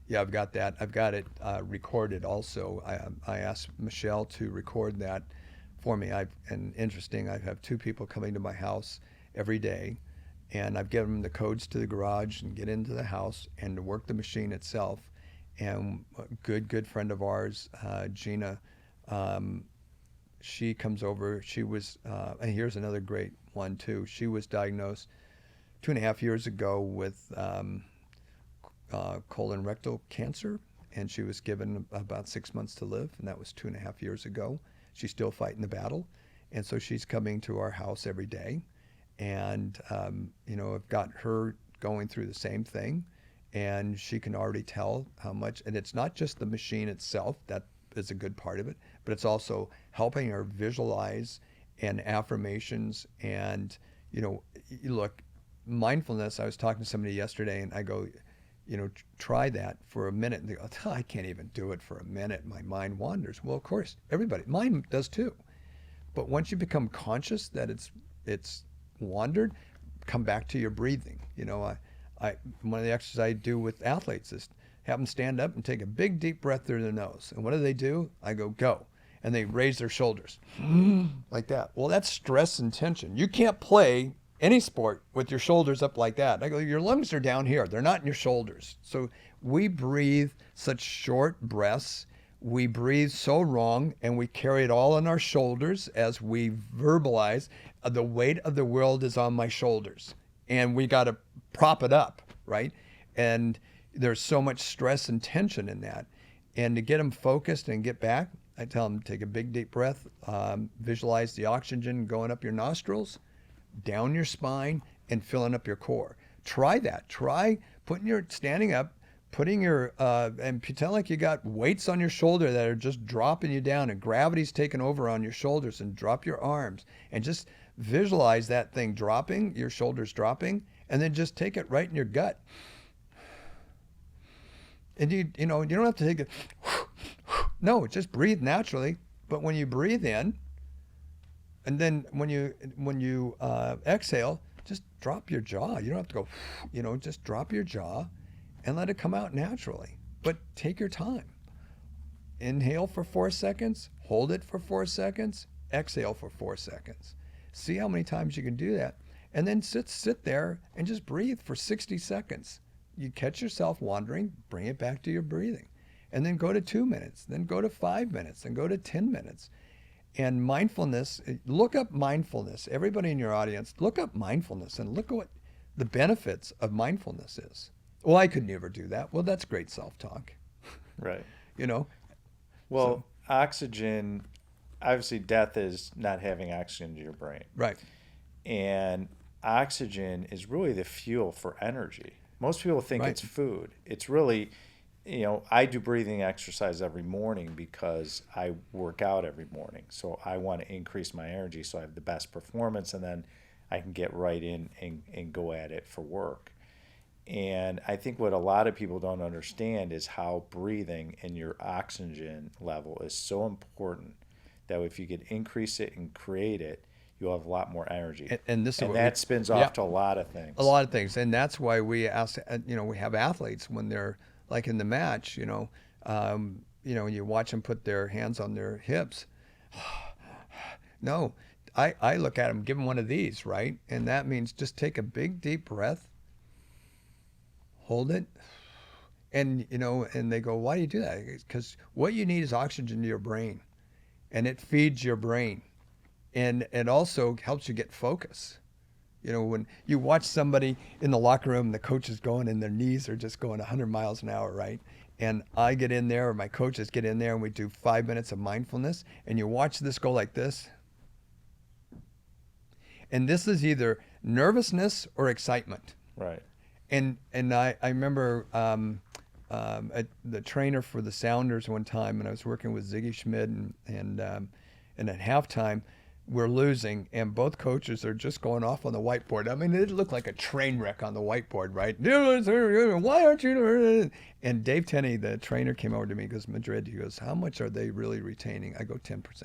Yeah, I've got that. I've got it recorded also. I asked Michelle to record that for me. Interesting, I have 2 people coming to my house every day, and I've given them the codes to the garage and get into the house and to work the machine itself. And a good friend of ours, Gina, she comes over. She was, and here's another great one too. She was diagnosed 2.5 years ago with colon rectal cancer, and she was given about 6 months to live, and that was 2.5 years ago. She's still fighting the battle, and so she's coming to our house every day, and I've got her going through the same thing, and she can already tell how much. And it's not just the machine itself that is a good part of it, but it's also helping her visualize and affirmations. And look, mindfulness. I was talking to somebody yesterday, and I go, try that for a minute. And they go, I can't even do it for a minute. My mind wanders. Well, of course, mine does too. But once you become conscious that it's wandered, come back to your breathing. One of the exercises I do with athletes is have them stand up and take a big deep breath through their nose. And what do? I go. And they raise their shoulders like that. Well, that's stress and tension. You can't play any sport with your shoulders up like that. I go, your lungs are down here. They're not in your shoulders. So we breathe such short breaths. We breathe so wrong, and we carry it all on our shoulders as we verbalize, the weight of the world is on my shoulders. And we got to prop it up, right? And there's so much stress and tension in that. And to get them focused and get back, I tell them, take a big deep breath, visualize the oxygen going up your nostrils, down your spine, and filling up your core. Try that. Try standing up, putting your, and pretend like you got weights on your shoulder that are just dropping you down, and gravity's taking over on your shoulders, and drop your arms, and just visualize that thing dropping, your shoulders dropping, and then just take it right in your gut. And you don't have to take it. No, just breathe naturally. But when you breathe in, and then when you exhale, just drop your jaw. You don't have to go. Just drop your jaw, and let it come out naturally. But take your time. Inhale for 4 seconds. Hold it for 4 seconds. Exhale for 4 seconds. See how many times you can do that, and then sit there and just breathe for 60 seconds. You catch yourself wandering, bring it back to your breathing, and then go to 2 minutes, then go to 5 minutes, then go to 10 minutes. And mindfulness, look up mindfulness. Everybody in your audience, look up mindfulness and look at what the benefits of mindfulness is. Well, I could never do that. Well, that's great self-talk. Right. you know. Well, oxygen, obviously death is not having oxygen to your brain. Right. And oxygen is really the fuel for energy. Most people think Right. it's food. It's really, I do breathing exercise every morning because I work out every morning. So I want to increase my energy so I have the best performance, and then I can get right in and go at it for work. And I think what a lot of people don't understand is how breathing and your oxygen level is so important that if you could increase it and create it, you'll have a lot more energy. And this is and what that spins off to a lot of things. A lot of things. And that's why we ask, we have athletes when they're like in the match, you watch them put their hands on their hips. No, I look at them, give them one of these, right? And that means just take a big, deep breath, hold it. And, and they go, why do you do that? Because what you need is oxygen to your brain, and it feeds your brain. And it also helps you get focus. When you watch somebody in the locker room, the coach is going and their knees are just going 100 miles an hour, right? And I get in there, or my coaches get in there, and we do 5 minutes of mindfulness, and you watch this go like this. And this is either nervousness or excitement. Right. And I remember the trainer for the Sounders one time, and I was working with Ziggy Schmidt, and at halftime, we're losing, and both coaches are just going off on the whiteboard. I mean, it looked like a train wreck on the whiteboard, right? Why aren't you? And Dave Tenney, the trainer, came over to me, he goes, Madrid, he goes, how much are they really retaining? I go, 10%.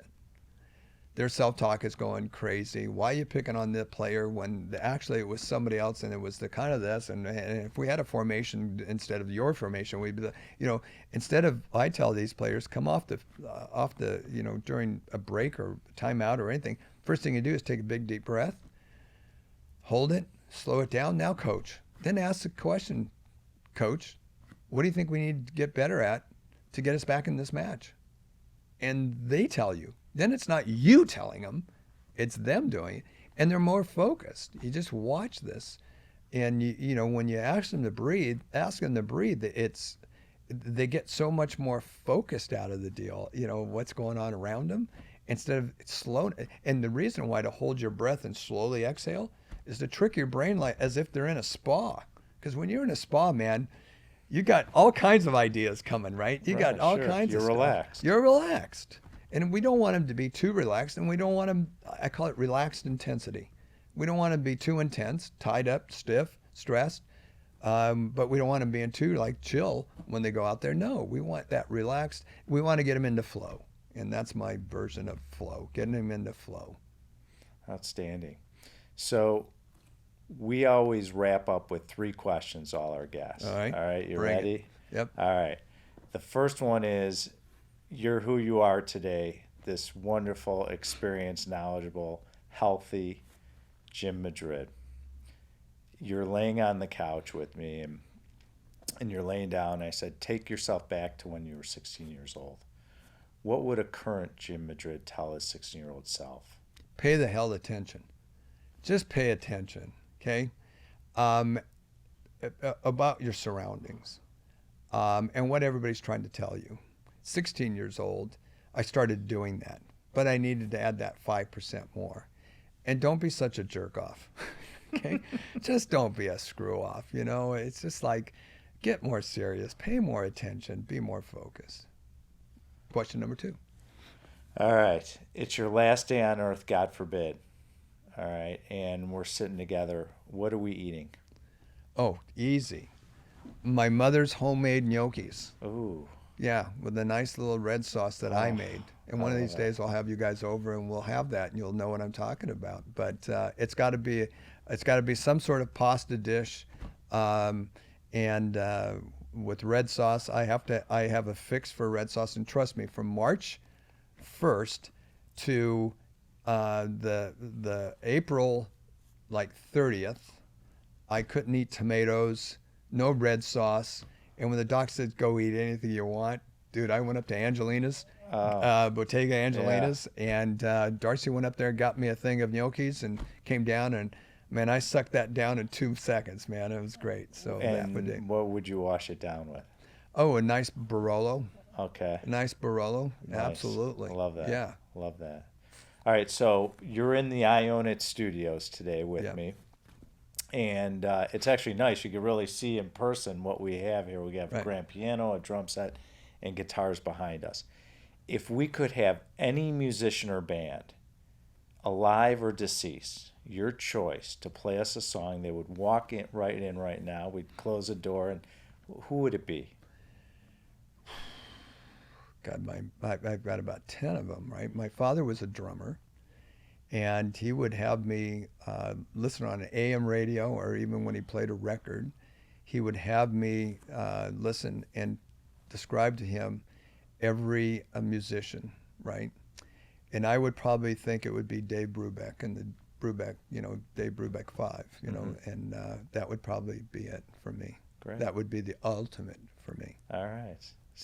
Their self-talk is going crazy. Why are you picking on the player when actually it was somebody else, and it was the kind of this, and if we had a formation instead of your formation, we'd be instead of, I tell these players, come off the during a break or timeout or anything, first thing you do is take a big deep breath, hold it, slow it down. Now, coach, then ask the question, coach, what do you think we need to get better at to get us back in this match? And they tell you. Then it's not you telling them, it's them doing it, and they're more focused. You just watch this, and when you ask them to breathe, they get so much more focused out of the deal. What's going on around them, instead of slow. And the reason why to hold your breath and slowly exhale is to trick your brain like as if they're in a spa. Because when you're in a spa, man, you got all kinds of ideas coming, right? You got all kinds of stuff. Relaxed. You're relaxed. And we don't want them to be too relaxed, and we don't want them, I call it relaxed intensity. We don't want to be too intense, tied up, stiff, stressed, but we don't want them being too chill when they go out there. No, we want that relaxed. We want to get them into flow, and that's my version of flow, getting them into flow. Outstanding. So we always wrap up with 3 questions, all our guests. All right. You ready? Yep. All right. The first one is, you're who you are today, this wonderful, experienced, knowledgeable, healthy Jim Madrid. You're laying on the couch with me, and you're laying down. I said, take yourself back to when you were 16 years old. What would a current Jim Madrid tell his 16-year-old self? Pay the hell attention. Just pay attention, okay? About your surroundings and what everybody's trying to tell you. 16 years old, I started doing that, but I needed to add that 5% more. And don't be such a jerk off, okay? Just don't be a screw off, It's just get more serious, pay more attention, be more focused. Question number 2. All right. It's your last day on earth, God forbid. All right. And we're sitting together. What are we eating? Oh, easy. My mother's homemade gnocchis. Ooh. Yeah, with a nice little red sauce that I made. And one of these days I'll have you guys over and we'll have that, and you'll know what I'm talking about. But it's got to be some sort of pasta dish, and with red sauce. I have a fix for red sauce, and trust me, from March 1st to the April 30th, I couldn't eat tomatoes, no red sauce. And when the doc said, go eat anything you want, dude, I went up to Angelina's, Bottega Angelina's, and Darcy went up there and got me a thing of gnocchis and came down, and, man, I sucked that down in 2 seconds, man. It was great. So And what would you wash it down with? Oh, a nice Barolo. Okay. Nice Barolo. Nice. Absolutely. Love that. Yeah. Love that. All right, so you're in the I Own It studios today with Yeah. me. And it's actually nice. You can really see in person what we have here. We have a Right. grand piano, a drum set, and guitars behind us. If we could have any musician or band, alive or deceased, your choice to play us a song, they would walk in right now. We'd close the door, and who would it be? God, I've got about 10 of them, right? My father was a drummer, and he would have me listen on an AM radio, or even when he played a record, he would have me listen and describe to him every musician, right? And I would probably think it would be Dave Brubeck and the Brubeck, Dave Brubeck 5, and that would probably be it for me. Great. That would be the ultimate for me. All right.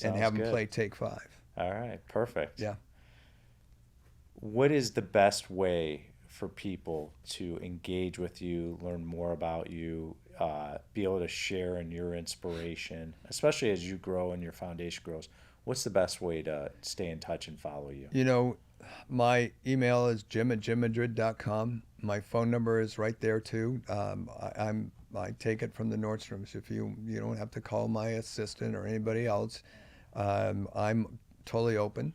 And Sounds have him good. play Take 5. All right. Perfect. Yeah. What is the best way for people to engage with you, learn more about you, be able to share in your inspiration, especially as you grow and your foundation grows? What's the best way to stay in touch and follow you? My email is jim@jimmadrid.com. My phone number is right there too. I take it from the Nordstroms. If you don't have to call my assistant or anybody else. I'm totally open.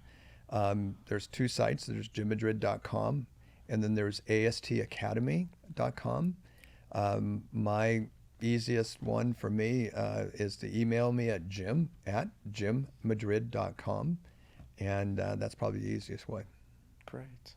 There's 2 sites. There's jimmadrid.com, and then there's astacademy.com. My easiest one for me is to email me at jim@jimmadrid.com, and that's probably the easiest way. Great.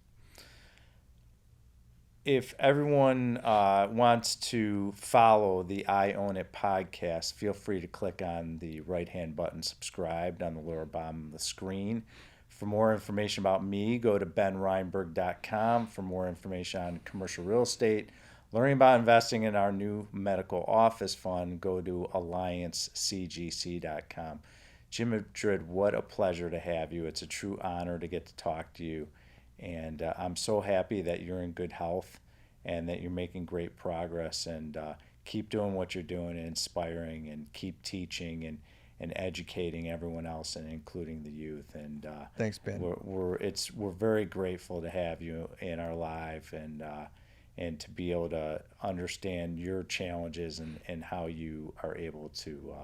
If everyone wants to follow the I Own It podcast, feel free to click on the right-hand button, subscribed, on the lower bottom of the screen. For more information about me, go to benreinberg.com. For more information on commercial real estate, learning about investing in our new medical office fund, go to alliancecgc.com. Jim Madrid, what a pleasure to have you. It's a true honor to get to talk to you. And I'm so happy that you're in good health and that you're making great progress, and keep doing what you're doing and inspiring, and keep teaching and educating everyone else, and including the youth. And Thanks, Ben. We're very grateful to have you in our life, and to be able to understand your challenges and how you are able to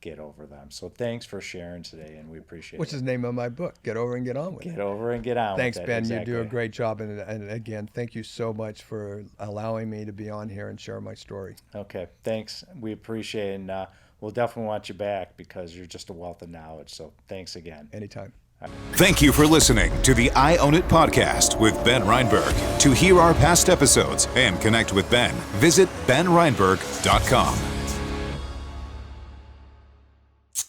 get over them. So thanks for sharing today, and we appreciate Which it. is the name of my book, Get Over and Get On With It. Get over and get on Thanks, with it. Ben. Exactly. You do a great job. And again, thank you so much for allowing me to be on here and share my story. Okay, thanks. We appreciate it, and we'll definitely want you back because you're just a wealth of knowledge. So thanks again. Anytime. Thank you for listening to the I Own It podcast with Ben Reinberg. To hear our past episodes and connect with Ben, visit benreinberg.com.